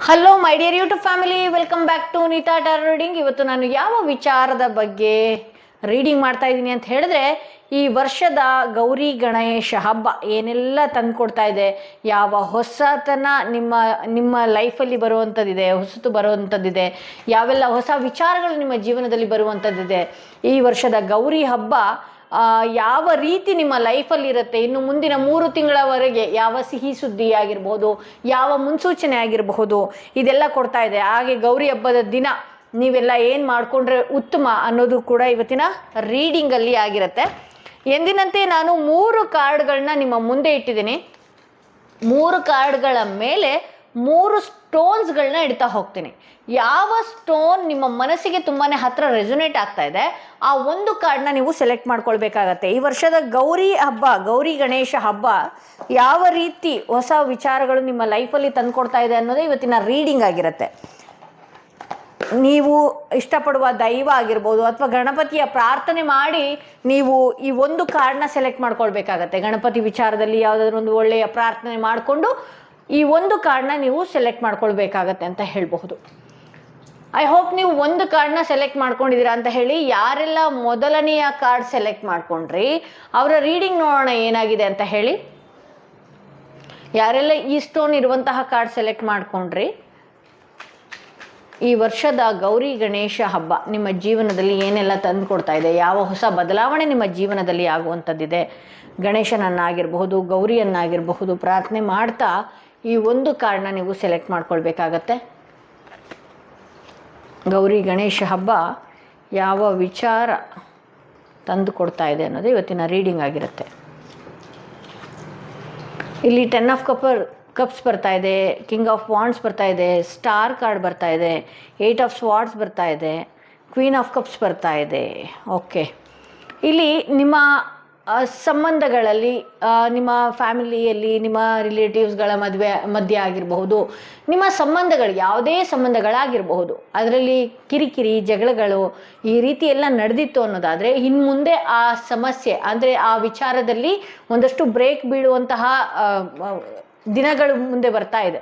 Hello my dear YouTube family, welcome back to Neeta tarot reading. ಇವತ್ತು ನಾನು ಯಾವ ವಿಚಾರದ ಬಗ್ಗೆ ರೀಡಿಂಗ್ ಮಾಡ್ತಾ ಇದ್ದೀನಿ ಅಂತ ಹೇಳಿದ್ರೆ, ಈ ವರ್ಷದ ಗೌರಿ ಗಣೇಶ ಹಬ್ಬ ಏನೆಲ್ಲ ತಂದುಕೊಡ್ತಾ ಇದೆ, ಯಾವ ಹೊಸತನ ನಿಮ್ಮ ನಿಮ್ಮ ಲೈಫಲ್ಲಿ ಬರುವಂಥದ್ದಿದೆ, ಹೊಸತು ಬರುವಂಥದ್ದಿದೆ, ಯಾವೆಲ್ಲ ಹೊಸ ವಿಚಾರಗಳು ನಿಮ್ಮ ಜೀವನದಲ್ಲಿ ಬರುವಂಥದ್ದಿದೆ. ಈ ವರ್ಷದ ಗೌರಿ ಹಬ್ಬ ಯಾವ ರೀತಿ ನಿಮ್ಮ ಲೈಫಲ್ಲಿ ಇರುತ್ತೆ, ಇನ್ನು ಮುಂದಿನ 3 ತಿಂಗಳವರೆಗೆ ಯಾವ ಸಿಹಿ ಸುದ್ದಿ ಆಗಿರಬಹುದು, ಯಾವ ಮುನ್ಸೂಚನೆ ಆಗಿರಬಹುದು, ಇದೆಲ್ಲ ಕೊಡ್ತಾ ಇದೆ. ಹಾಗೆ ಗೌರಿ ಹಬ್ಬದ ದಿನ ನೀವೆಲ್ಲ ಏನು ಮಾಡಿಕೊಂಡ್ರೆ ಉತ್ತಮ ಅನ್ನೋದು ಕೂಡ ಇವತ್ತಿನ ರೀಡಿಂಗಲ್ಲಿ ಆಗಿರುತ್ತೆ. ಎಂದಿನಂತೆ ನಾನು 3 ಕಾರ್ಡ್ಗಳನ್ನ ನಿಮ್ಮ ಮುಂದೆ ಇಟ್ಟಿದ್ದೀನಿ. 3 ಕಾರ್ಡ್ಗಳ ಮೇಲೆ 3 ಸ್ಟೋನ್ಸ್ಗಳನ್ನ ಇಡ್ತಾ ಹೋಗ್ತೀನಿ. ಯಾವ ಸ್ಟೋನ್ ನಿಮ್ಮ ಮನಸ್ಸಿಗೆ ತುಂಬಾ ಹತ್ತಿರ ರೆಸೊನೇಟ್ ಆಗ್ತಾ ಇದೆ, ಆ ಒಂದು ಕಾರ್ಡ್ನ ನೀವು ಸೆಲೆಕ್ಟ್ ಮಾಡ್ಕೊಳ್ಬೇಕಾಗತ್ತೆ. ಈ ವರ್ಷದ ಗೌರಿ ಹಬ್ಬ, ಗೌರಿ ಗಣೇಶ ಹಬ್ಬ ಯಾವ ರೀತಿ ಹೊಸ ವಿಚಾರಗಳು ನಿಮ್ಮ ಲೈಫಲ್ಲಿ ತಂದುಕೊಡ್ತಾ ಇದೆ ಅನ್ನೋದೇ ಇವತ್ತಿನ ರೀಡಿಂಗ್ ಆಗಿರುತ್ತೆ. ನೀವು ಇಷ್ಟಪಡುವ ದೈವ ಆಗಿರ್ಬೋದು ಅಥವಾ ಗಣಪತಿಯ ಪ್ರಾರ್ಥನೆ ಮಾಡಿ ನೀವು ಈ ಒಂದು ಕಾರ್ಡ್ನ ಸೆಲೆಕ್ಟ್ ಮಾಡ್ಕೊಳ್ಬೇಕಾಗತ್ತೆ. ಗಣಪತಿ ವಿಚಾರದಲ್ಲಿ ಯಾವುದಾದ್ರೂ ಒಂದು ಒಳ್ಳೆಯ ಪ್ರಾರ್ಥನೆ ಮಾಡಿಕೊಂಡು ಈ ಒಂದು ಕಾರ್ಡ್ನ ನೀವು ಸೆಲೆಕ್ಟ್ ಮಾಡ್ಕೊಳ್ಬೇಕಾಗತ್ತೆ ಅಂತ ಹೇಳಬಹುದು. ಐ ಹೋಪ್ ನೀವು ಒಂದು ಕಾರ್ಡ್ನ ಸೆಲೆಕ್ಟ್ ಮಾಡ್ಕೊಂಡಿದ್ದೀರಾ ಅಂತ ಹೇಳಿ. ಯಾರೆಲ್ಲ ಮೊದಲನೆಯ ಕಾರ್ಡ್ ಸೆಲೆಕ್ಟ್ ಮಾಡ್ಕೊಂಡ್ರಿ ಅವರ ರೀಡಿಂಗ್ ನೋಡೋಣ ಏನಾಗಿದೆ ಅಂತ ಹೇಳಿ. ಯಾರೆಲ್ಲ ಈ ಸ್ಟೋನ್ ಇರುವಂತಹ ಕಾರ್ಡ್ ಸೆಲೆಕ್ಟ್ ಮಾಡ್ಕೊಂಡ್ರಿ, ಈ ವರ್ಷದ ಗೌರಿ ಗಣೇಶ ಹಬ್ಬ ನಿಮ್ಮ ಜೀವನದಲ್ಲಿ ಏನೆಲ್ಲ ತಂದು ಕೊಡ್ತಾ ಇದೆ, ಯಾವ ಹೊಸ ಬದಲಾವಣೆ ನಿಮ್ಮ ಜೀವನದಲ್ಲಿ ಆಗುವಂಥದ್ದಿದೆ, ಗಣೇಶನನ್ನಾಗಿರಬಹುದು ಗೌರಿಯನ್ನಾಗಿರಬಹುದು ಪ್ರಾರ್ಥನೆ ಮಾಡ್ತಾ ಈ ಒಂದು ಕಾರ್ಡ್ನ ನೀವು ಸೆಲೆಕ್ಟ್ ಮಾಡ್ಕೊಳ್ಬೇಕಾಗತ್ತೆ. ಗೌರಿ ಗಣೇಶ ಹಬ್ಬ ಯಾವ ವಿಚಾರ ತಂದು ಕೊಡ್ತಾ ಇದೆ ಅನ್ನೋದು ಇವತ್ತಿನ ರೀಡಿಂಗ್ ಆಗಿರುತ್ತೆ. ಇಲ್ಲಿ 10 ಆಫ್ ಕಪ್ಸ್ ಬರ್ತಾ ಇದೆ, ಕಿಂಗ್ ಆಫ್ ವಾಂಡ್ಸ್ ಬರ್ತಾ ಇದೆ, ಸ್ಟಾರ್ ಕಾರ್ಡ್ ಬರ್ತಾ ಇದೆ, 8 ಆಫ್ ಸ್ವಾರ್ಡ್ಸ್ ಬರ್ತಾ ಇದೆ, ಕ್ವೀನ್ ಆಫ್ ಕಪ್ಸ್ ಬರ್ತಾ ಇದೆ. ಓಕೆ, ಇಲ್ಲಿ ನಿಮ್ಮ ಸಂಬಂಧಗಳಲ್ಲಿ, ನಿಮ್ಮ ಫ್ಯಾಮಿಲಿಯಲ್ಲಿ, ನಿಮ್ಮ ರಿಲೇಟಿವ್ಸ್ಗಳ ಮಧ್ಯೆ ಆಗಿರಬಹುದು, ನಿಮ್ಮ ಸಂಬಂಧಗಳು ಯಾವುದೇ ಸಂಬಂಧಗಳಾಗಿರಬಹುದು, ಅದರಲ್ಲಿ ಕಿರಿಕಿರಿ ಜಗಳಗಳು ಈ ರೀತಿ ಎಲ್ಲ ನಡೆದಿತ್ತು ಅನ್ನೋದಾದರೆ ಇನ್ನು ಮುಂದೆ ಆ ಸಮಸ್ಯೆ ಅಂದರೆ ಆ ವಿಚಾರದಲ್ಲಿ ಒಂದಷ್ಟು ಬ್ರೇಕ್ ಬೀಳುವಂತಹ ದಿನಗಳು ಮುಂದೆ ಬರ್ತಾ ಇದೆ.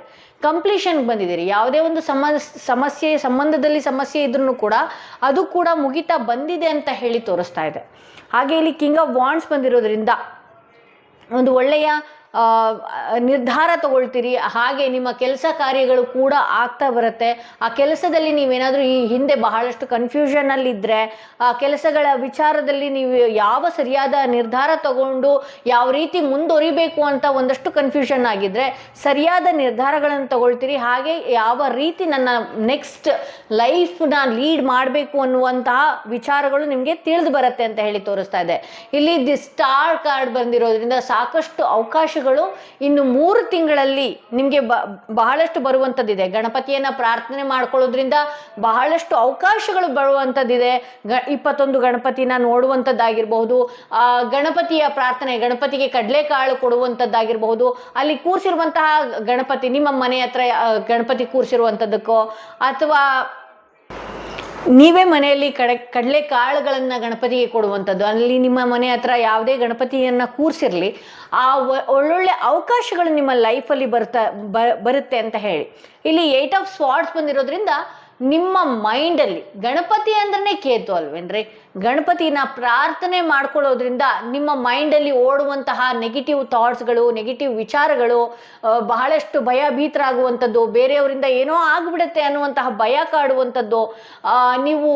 ಕಂಪ್ಲೀಷನ್ಗೆ ಬಂದಿದ್ದೀರಿ. ಯಾವುದೇ ಒಂದು ಸಂಬಂಧದಲ್ಲಿ ಸಮಸ್ಯೆ ಇದ್ರೂ ಕೂಡ ಅದು ಕೂಡ ಮುಗಿತಾ ಬಂದಿದೆ ಅಂತ ಹೇಳಿ ತೋರಿಸ್ತಾ ಇದೆ. ಹಾಗೆ ಇಲ್ಲಿ ಕಿಂಗ್ ಆಫ್ ವಾಂಡ್ಸ್ ಬಂದಿರೋದ್ರಿಂದ ಒಂದು ಒಳ್ಳೆಯ ನಿರ್ಧಾರ ತಗೊಳ್ತೀರಿ. ಹಾಗೆ ನಿಮ್ಮ ಕೆಲಸ ಕಾರ್ಯಗಳು ಕೂಡ ಆಗ್ತಾ ಬರುತ್ತೆ. ಆ ಕೆಲಸದಲ್ಲಿ ನೀವೇನಾದರೂ ಈ ಹಿಂದೆ ಬಹಳಷ್ಟು ಕನ್ಫ್ಯೂಷನಲ್ಲಿದ್ದರೆ, ಆ ಕೆಲಸಗಳ ವಿಚಾರದಲ್ಲಿ ನೀವು ಯಾವ ಸರಿಯಾದ ನಿರ್ಧಾರ ತಗೊಂಡು ಯಾವ ರೀತಿ ಮುಂದುವರಿಬೇಕು ಅಂತ ಒಂದಷ್ಟು ಕನ್ಫ್ಯೂಷನ್ ಆಗಿದ್ದರೆ ಸರಿಯಾದ ನಿರ್ಧಾರಗಳನ್ನು ತಗೊಳ್ತೀರಿ. ಹಾಗೆ ಯಾವ ರೀತಿ ನನ್ನ ನೆಕ್ಸ್ಟ್ ಲೈಫ್ನ ಲೀಡ್ ಮಾಡಬೇಕು ಅನ್ನುವಂತಹ ವಿಚಾರಗಳು ನಿಮಗೆ ತಿಳಿದು ಬರುತ್ತೆ ಅಂತ ಹೇಳಿ ತೋರಿಸ್ತಾ ಇದೆ. ಇಲ್ಲಿ ದಿ ಸ್ಟಾರ್ ಕಾರ್ಡ್ ಬಂದಿರೋದ್ರಿಂದ ಸಾಕಷ್ಟು ಅವಕಾಶಗಳು ಇನ್ನು 3 ತಿಂಗಳಲ್ಲಿ ನಿಮಗೆ ಬಹಳಷ್ಟು ಬರುವಂಥದ್ದಿದೆ. ಗಣಪತಿಯನ್ನ ಪ್ರಾರ್ಥನೆ ಮಾಡ್ಕೊಳ್ಳೋದ್ರಿಂದ ಬಹಳಷ್ಟು ಅವಕಾಶಗಳು ಬರುವಂಥದ್ದಿದೆ. 21 ಗಣಪತಿನ ನೋಡುವಂಥದ್ದಾಗಿರ್ಬಹುದು, ಗಣಪತಿಯ ಪ್ರಾರ್ಥನೆ, ಗಣಪತಿಗೆ ಕಡಲೆಕಾಳು ಕೊಡುವಂಥದ್ದಾಗಿರ್ಬಹುದು, ಅಲ್ಲಿ ಕೂರಿಸಿರುವಂತಹ ಗಣಪತಿ ನಿಮ್ಮ ಮನೆ ಹತ್ರ ಗಣಪತಿ ಕೂರಿಸಿರುವಂಥದ್ದಕ್ಕೋ ಅಥವಾ ನೀವೇ ಮನೆಯಲ್ಲಿ ಕಡಲೆ ಕಾಳುಗಳನ್ನು ಗಣಪತಿಗೆ ಕೊಡುವಂಥದ್ದು, ಅಲ್ಲಿ ನಿಮ್ಮ ಮನೆ ಹತ್ರ ಯಾವುದೇ ಗಣಪತಿಯನ್ನು ಕೂರಿಸಿರಲಿ ಆ ಒಳ್ಳೊಳ್ಳೆ ಅವಕಾಶಗಳು ನಿಮ್ಮ ಲೈಫಲ್ಲಿ ಬರುತ್ತೆ ಅಂತ ಹೇಳಿ. ಇಲ್ಲಿ 8 ಆಫ್ ಸ್ವಾರ್ಡ್ಸ್ ಬಂದಿರೋದ್ರಿಂದ ನಿಮ್ಮ ಮೈಂಡಲ್ಲಿ ಗಣಪತಿ ಅಂದ್ರೆ ಕೇತು ಅಲ್ವೇನ್ರಿ, ಗಣಪತಿನ ಪ್ರಾರ್ಥನೆ ಮಾಡ್ಕೊಳ್ಳೋದ್ರಿಂದ ನಿಮ್ಮ ಮೈಂಡಲ್ಲಿ ಓಡುವಂತಹ ನೆಗೆಟಿವ್ ಥಾಟ್ಸ್ಗಳು, ನೆಗೆಟಿವ್ ವಿಚಾರಗಳು, ಬಹಳಷ್ಟು ಭಯಭೀತರಾಗುವಂಥದ್ದು, ಬೇರೆಯವರಿಂದ ಏನೋ ಆಗಿಬಿಡುತ್ತೆ ಅನ್ನುವಂತಹ ಭಯ ಕಾಡುವಂಥದ್ದು, ನೀವು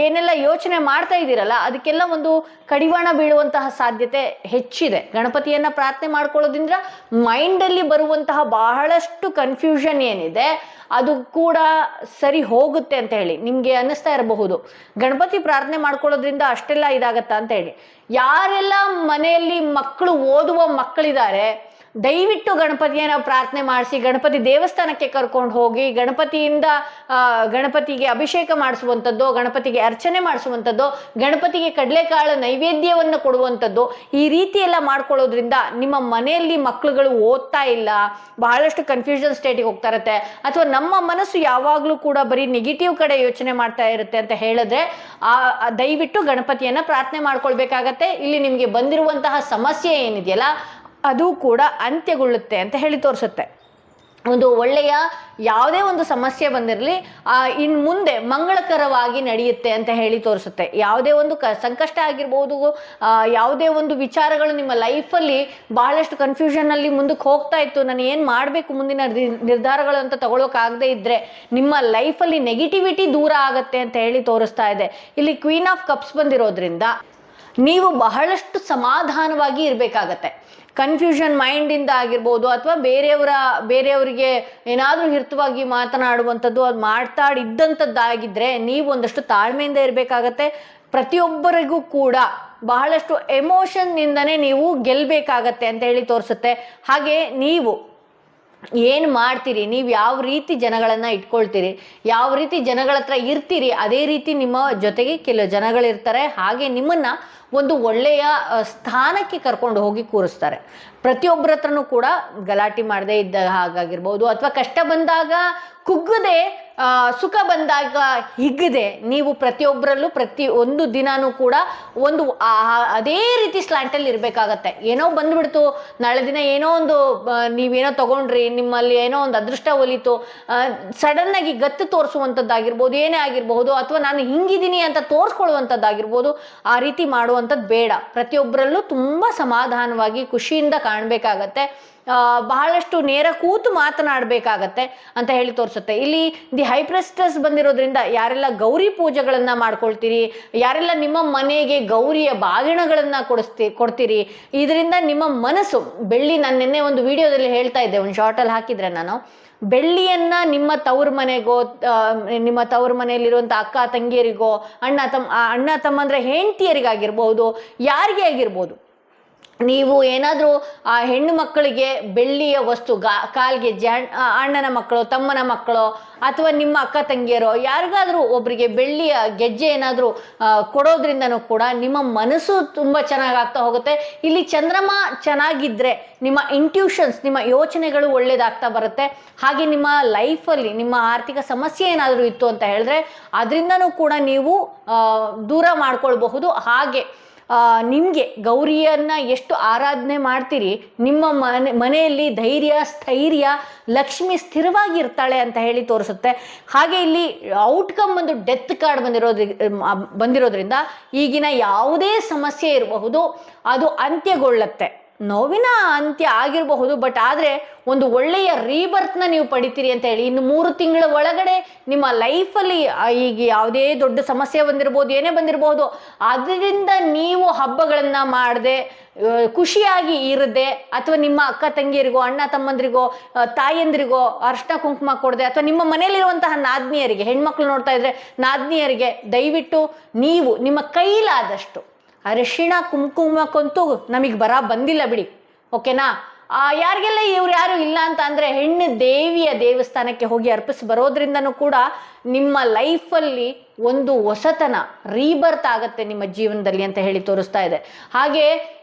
ಏನೆಲ್ಲ ಯೋಚನೆ ಮಾಡ್ತಾ ಇದ್ದೀರಲ್ಲ ಅದಕ್ಕೆಲ್ಲ ಒಂದು ಕಡಿವಾಣ ಬೀಳುವಂತಹ ಸಾಧ್ಯತೆ ಹೆಚ್ಚಿದೆ. ಗಣಪತಿಯನ್ನು ಪ್ರಾರ್ಥನೆ ಮಾಡ್ಕೊಳ್ಳೋದ್ರಿಂದ ಮೈಂಡಲ್ಲಿ ಬರುವಂತಹ ಬಹಳಷ್ಟು ಕನ್ಫ್ಯೂಷನ್ ಏನಿದೆ ಅದು ಕೂಡ ಸರಿ ಹೋಗುತ್ತೆ ಅಂತ ಹೇಳಿ ನಿಮಗೆ ಅನ್ನಿಸ್ತಾ ಇರಬಹುದು. ಗಣಪತಿ ಪ್ರಾರ್ಥನೆ ಮಾಡ್ಕೊಳ್ಳೋದ್ರಿಂದ ಅಷ್ಟೆಲ್ಲ ಇದಾಗತ್ತಾ ಅಂತ ಹೇಳಿ. ಯಾರೆಲ್ಲ ಮನೆಯಲ್ಲಿ ಮಕ್ಕಳು ಓದುವ ಮಕ್ಕಳಿದ್ದಾರೆ ದಯವಿಟ್ಟು ಗಣಪತಿಯನ್ನು ಪ್ರಾರ್ಥನೆ ಮಾಡಿಸಿ, ಗಣಪತಿ ದೇವಸ್ಥಾನಕ್ಕೆ ಕರ್ಕೊಂಡು ಹೋಗಿ ಗಣಪತಿಗೆ ಅಭಿಷೇಕ ಮಾಡಿಸುವಂಥದ್ದು, ಗಣಪತಿಗೆ ಅರ್ಚನೆ ಮಾಡಿಸುವಂಥದ್ದು, ಗಣಪತಿಗೆ ಕಡಲೆಕಾಳು ನೈವೇದ್ಯವನ್ನು ಕೊಡುವಂಥದ್ದು, ಈ ರೀತಿ ಎಲ್ಲ ಮಾಡ್ಕೊಳ್ಳೋದ್ರಿಂದ ನಿಮ್ಮ ಮನೆಯಲ್ಲಿ ಮಕ್ಕಳುಗಳು ಓದ್ತಾ ಇಲ್ಲ, ಬಹಳಷ್ಟು ಕನ್ಫ್ಯೂಷನ್ ಸ್ಟೇಟಿಗೆ ಹೋಗ್ತಾ ಇರುತ್ತೆ, ಅಥವಾ ನಮ್ಮ ಮನಸ್ಸು ಯಾವಾಗಲೂ ಕೂಡ ಬರೀ ನೆಗೆಟಿವ್ ಕಡೆ ಯೋಚನೆ ಮಾಡ್ತಾ ಇರುತ್ತೆ ಅಂತ ಹೇಳಿದ್ರೆ ದಯವಿಟ್ಟು ಗಣಪತಿಯನ್ನು ಪ್ರಾರ್ಥನೆ ಮಾಡ್ಕೊಳ್ಬೇಕಾಗತ್ತೆ. ಇಲ್ಲಿ ನಿಮಗೆ ಬಂದಿರುವಂತಹ ಸಮಸ್ಯೆ ಏನಿದೆಯಲ್ಲ ಅದು ಕೂಡ ಅಂತ್ಯಗೊಳ್ಳುತ್ತೆ ಅಂತ ಹೇಳಿ ತೋರಿಸುತ್ತೆ. ಒಂದು ಒಳ್ಳೆಯ ಯಾವುದೇ ಒಂದು ಸಮಸ್ಯೆ ಬಂದಿರಲಿ ಇನ್ನು ಮುಂದೆ ಮಂಗಳಕರವಾಗಿ ನಡೆಯುತ್ತೆ ಅಂತ ಹೇಳಿ ತೋರಿಸುತ್ತೆ. ಯಾವುದೇ ಒಂದು ಸಂಕಷ್ಟ ಆಗಿರ್ಬೋದು, ಯಾವುದೇ ಒಂದು ವಿಚಾರಗಳು ನಿಮ್ಮ ಲೈಫಲ್ಲಿ ಬಹಳಷ್ಟು ಕನ್ಫ್ಯೂಷನಲ್ಲಿ ಮುಂದಕ್ಕೆ ಹೋಗ್ತಾ ಇತ್ತು, ನಾನು ಏನು ಮಾಡಬೇಕು ಮುಂದಿನ ನಿರ್ಧಾರಗಳು ಅಂತ ತಗೊಳ್ಳೋಕ್ಕಾಗದೇ ಇದ್ದರೆ ನಿಮ್ಮ ಲೈಫಲ್ಲಿ ನೆಗೆಟಿವಿಟಿ ದೂರ ಆಗುತ್ತೆ ಅಂತ ಹೇಳಿ ತೋರಿಸ್ತಾ ಇದೆ. ಇಲ್ಲಿ ಕ್ವೀನ್ ಆಫ್ ಕಪ್ಸ್ ಬಂದಿರೋದ್ರಿಂದ ನೀವು ಬಹಳಷ್ಟು ಸಮಾಧಾನವಾಗಿ ಇರಬೇಕಾಗತ್ತೆ. ಕನ್ಫ್ಯೂಷನ್ ಮೈಂಡಿಂದ ಆಗಿರ್ಬೋದು ಅಥವಾ ಬೇರೆಯವರಿಗೆ ಏನಾದರೂ ಹಿತವಾಗಿ ಮಾತನಾಡುವಂಥದ್ದು, ಅದು ಮಾತಾಡಿದ್ದಂಥದ್ದಾಗಿದ್ದರೆ ನೀವು ಒಂದಷ್ಟು ತಾಳ್ಮೆಯಿಂದ ಇರಬೇಕಾಗತ್ತೆ. ಪ್ರತಿಯೊಬ್ಬರಿಗೂ ಕೂಡ ಬಹಳಷ್ಟು ಎಮೋಷನ್ನಿಂದನೇ ನೀವು ಗೆಲ್ಲಬೇಕಾಗತ್ತೆ ಅಂತ ಹೇಳಿ ತೋರಿಸುತ್ತೆ. ಹಾಗೆ ನೀವು ಏನು ಮಾಡ್ತೀರಿ, ನೀವು ಯಾವ ರೀತಿ ಜನಗಳನ್ನು ಇಟ್ಕೊಳ್ತೀರಿ, ಯಾವ ರೀತಿ ಜನಗಳ ಹತ್ರ ಇರ್ತೀರಿ, ಅದೇ ರೀತಿ ನಿಮ್ಮ ಜೊತೆಗೆ ಕೆಲವು ಜನಗಳಿರ್ತಾರೆ. ಹಾಗೆ ನಿಮ್ಮನ್ನು ಒಂದು ಒಳ್ಳೆಯ ಸ್ಥಾನಕ್ಕೆ ಕರ್ಕೊಂಡು ಹೋಗಿ ಕೂರಿಸ್ತಾರೆ. ಪ್ರತಿಯೊಬ್ಬರ ಹತ್ರನೂ ಕೂಡ ಗಲಾಟೆ ಮಾಡದೇ ಇದ್ದ ಹಾಗಾಗಿರ್ಬೋದು, ಅಥವಾ ಕಷ್ಟ ಬಂದಾಗ ಕುಗ್ಗದೆ ಸುಖ ಬಂದಾಗ ಹಿಗ್ಗದೆ ನೀವು ಪ್ರತಿಯೊಬ್ಬರಲ್ಲೂ ಒಂದು ದಿನಾನೂ ಕೂಡ ಒಂದು ಅದೇ ರೀತಿ ಸ್ಲ್ಯಾಂಟಲ್ಲಿ ಇರಬೇಕಾಗತ್ತೆ. ಏನೋ ಬಂದ್ಬಿಡ್ತು, ನಾಳೆ ದಿನ ಏನೋ ಒಂದು ನೀವೇನೋ ತಗೊಂಡ್ರಿ, ನಿಮ್ಮಲ್ಲಿ ಏನೋ ಒಂದು ಅದೃಷ್ಟ ಒಲಿತು, ಸಡನ್ನಾಗಿ ಗತ್ತು ತೋರಿಸುವಂಥದ್ದಾಗಿರ್ಬೋದು, ಏನೇ ಆಗಿರ್ಬೋದು, ಅಥವಾ ನಾನು ಹಿಂಗಿದ್ದೀನಿ ಅಂತ ತೋರಿಸ್ಕೊಳ್ಳುವಂಥದ್ದಾಗಿರ್ಬೋದು, ಆ ರೀತಿ ಮಾಡುವಂಥದ್ದು ಬೇಡ. ಪ್ರತಿಯೊಬ್ಬರಲ್ಲೂ ತುಂಬ ಸಮಾಧಾನವಾಗಿ ಖುಷಿಯಿಂದ ಕಾಣಬೇಕಾಗತ್ತೆ. ಬಹಳಷ್ಟು ನೇರ ಕೂತು ಮಾತನಾಡಬೇಕಾಗತ್ತೆ ಅಂತ ಹೇಳಿ ತೋರಿಸುತ್ತೆ. ಇಲ್ಲಿ ದಿ ಹೈ ಪ್ರೆಸ್ಟಸ್ ಬಂದಿರೋದ್ರಿಂದ ಯಾರೆಲ್ಲ ಗೌರಿ ಪೂಜೆಗಳನ್ನು ಮಾಡ್ಕೊಳ್ತೀರಿ, ಯಾರೆಲ್ಲ ನಿಮ್ಮ ಮನೆಗೆ ಗೌರಿಯ ಬಾಗಿಣಗಳನ್ನು ಕೊಡ್ತೀರಿ, ಇದರಿಂದ ನಿಮ್ಮ ಮನಸ್ಸು ಬೆಳ್ಳಿ, ನಾನು ನಿನ್ನೆ ಒಂದು ವಿಡಿಯೋದಲ್ಲಿ ಹೇಳ್ತಾ ಇದ್ದೆ, ಒಂದು ಶಾರ್ಟಲ್ಲಿ ಹಾಕಿದ್ರೆ ನಾನು, ಬೆಳ್ಳಿಯನ್ನು ನಿಮ್ಮ ತವ್ರ ಮನೆಗೋ, ನಿಮ್ಮ ತವ್ರ ಮನೆಯಲ್ಲಿರುವಂಥ ಅಕ್ಕ ತಂಗಿಯರಿಗೋ, ಅಣ್ಣ ತಮ್ಮಂದ್ರೆ ಹೆಂಡತಿಯರಿಗಾಗಿರ್ಬೋದು, ಯಾರಿಗೇ ಆಗಿರ್ಬೋದು, ನೀವು ಏನಾದರೂ ಆ ಹೆಣ್ಣು ಮಕ್ಕಳಿಗೆ ಬೆಳ್ಳಿಯ ವಸ್ತು ಕಾಲ್ಗೆ ಅಣ್ಣನ ಮಕ್ಕಳು, ತಮ್ಮನ ಮಕ್ಕಳು, ಅಥವಾ ನಿಮ್ಮ ಅಕ್ಕ ತಂಗಿಯರೋ ಯಾರಿಗಾದರೂ ಒಬ್ಬರಿಗೆ ಬೆಳ್ಳಿಯ ಗೆಜ್ಜೆ ಏನಾದರೂ ಕೊಡೋದ್ರಿಂದನೂ ಕೂಡ ನಿಮ್ಮ ಮನಸ್ಸು ತುಂಬ ಚೆನ್ನಾಗಾಗ್ತಾ ಹೋಗುತ್ತೆ. ಇಲ್ಲಿ ಚಂದ್ರಮ ಚೆನ್ನಾಗಿದ್ದರೆ ನಿಮ್ಮ ಇಂಟ್ಯೂಷನ್ಸ್, ನಿಮ್ಮ ಯೋಚನೆಗಳು ಒಳ್ಳೇದಾಗ್ತಾ ಬರುತ್ತೆ. ಹಾಗೆ ನಿಮ್ಮ ಲೈಫಲ್ಲಿ ನಿಮ್ಮ ಆರ್ಥಿಕ ಸಮಸ್ಯೆ ಏನಾದರೂ ಇತ್ತು ಅಂತ ಹೇಳಿದ್ರೆ ಅದರಿಂದನೂ ಕೂಡ ನೀವು ದೂರ ಮಾಡ್ಕೊಳ್ಬಹುದು. ಹಾಗೆ ನಿಮಗೆ ಗೌರಿಯನ್ನು ಎಷ್ಟು ಆರಾಧನೆ ಮಾಡ್ತೀರಿ, ನಿಮ್ಮ ಮನೆಯಲ್ಲಿ ಧೈರ್ಯ, ಸ್ಥೈರ್ಯ, ಲಕ್ಷ್ಮಿ ಸ್ಥಿರವಾಗಿರ್ತಾಳೆ ಅಂತ ಹೇಳಿ ತೋರಿಸುತ್ತೆ. ಹಾಗೆ ಇಲ್ಲಿ ಔಟ್ಕಮ್ ಒಂದು ಡೆತ್ ಕಾರ್ಡ್ ಬಂದಿರೋದ್ರಿಂದ ಈಗಿನ ಯಾವುದೇ ಸಮಸ್ಯೆ ಇರಬಹುದು ಅದು ಅಂತ್ಯಗೊಳ್ಳುತ್ತೆ. ನೋವಿನ ಅಂತ್ಯ ಆಗಿರಬಹುದು, ಬಟ್ ಆದರೆ ಒಂದು ಒಳ್ಳೆಯ ರೀಬರ್ತ್ನ ನೀವು ಪಡಿತೀರಿ ಅಂತ ಹೇಳಿ. ಇನ್ನು 3 ತಿಂಗಳ ಒಳಗಡೆ ನಿಮ್ಮ ಲೈಫಲ್ಲಿ ಈಗ ಯಾವುದೇ ದೊಡ್ಡ ಸಮಸ್ಯೆ ಬಂದಿರ್ಬೋದು, ಏನೇ ಬಂದಿರಬಹುದು, ಅದರಿಂದ ನೀವು ಹಬ್ಬಗಳನ್ನು ಮಾಡದೆ ಖುಷಿಯಾಗಿ ಇರದೆ, ಅಥವಾ ನಿಮ್ಮ ಅಕ್ಕ ತಂಗಿಯರಿಗೋ, ಅಣ್ಣ ತಮ್ಮಂದ್ರಿಗೋ, ತಾಯಂದ್ರಿಗೋ ಅರ್ಶಿನ ಕುಂಕುಮ ಕೊಡದೆ, ಅಥವಾ ನಿಮ್ಮ ಮನೆಯಲ್ಲಿರುವಂತಹ ನಾದ್ನಿಯರಿಗೆ, ಹೆಣ್ಮಕ್ಳು ನೋಡ್ತಾ ಇದ್ರೆ ನಾದ್ನಿಯರಿಗೆ ದಯವಿಟ್ಟು ನೀವು ನಿಮ್ಮ ಕೈಲಾದಷ್ಟು ಅರಿಶಿಣ ಕುಂಕುಮಕ್ಕಂತೂ ನಮಗೆ ಬಂದಿಲ್ಲ ಬಿಡಿ, ಓಕೆನಾ. ಯಾರಿಗೆಲ್ಲ ಇವ್ರು ಯಾರು ಇಲ್ಲ ಅಂತ ಅಂದರೆ ಹೆಣ್ಣು ದೇವಿಯ ದೇವಸ್ಥಾನಕ್ಕೆ ಹೋಗಿ ಅರ್ಪಿಸಿ ಬರೋದ್ರಿಂದನೂ ಕೂಡ ನಿಮ್ಮ ಲೈಫಲ್ಲಿ ಒಂದು ಹೊಸತನ ರೀಬರ್ತ್ ಆಗುತ್ತೆ ನಿಮ್ಮ ಜೀವನದಲ್ಲಿ ಅಂತ ಹೇಳಿ ತೋರಿಸ್ತಾ ಇದೆ. ಹಾಗೆ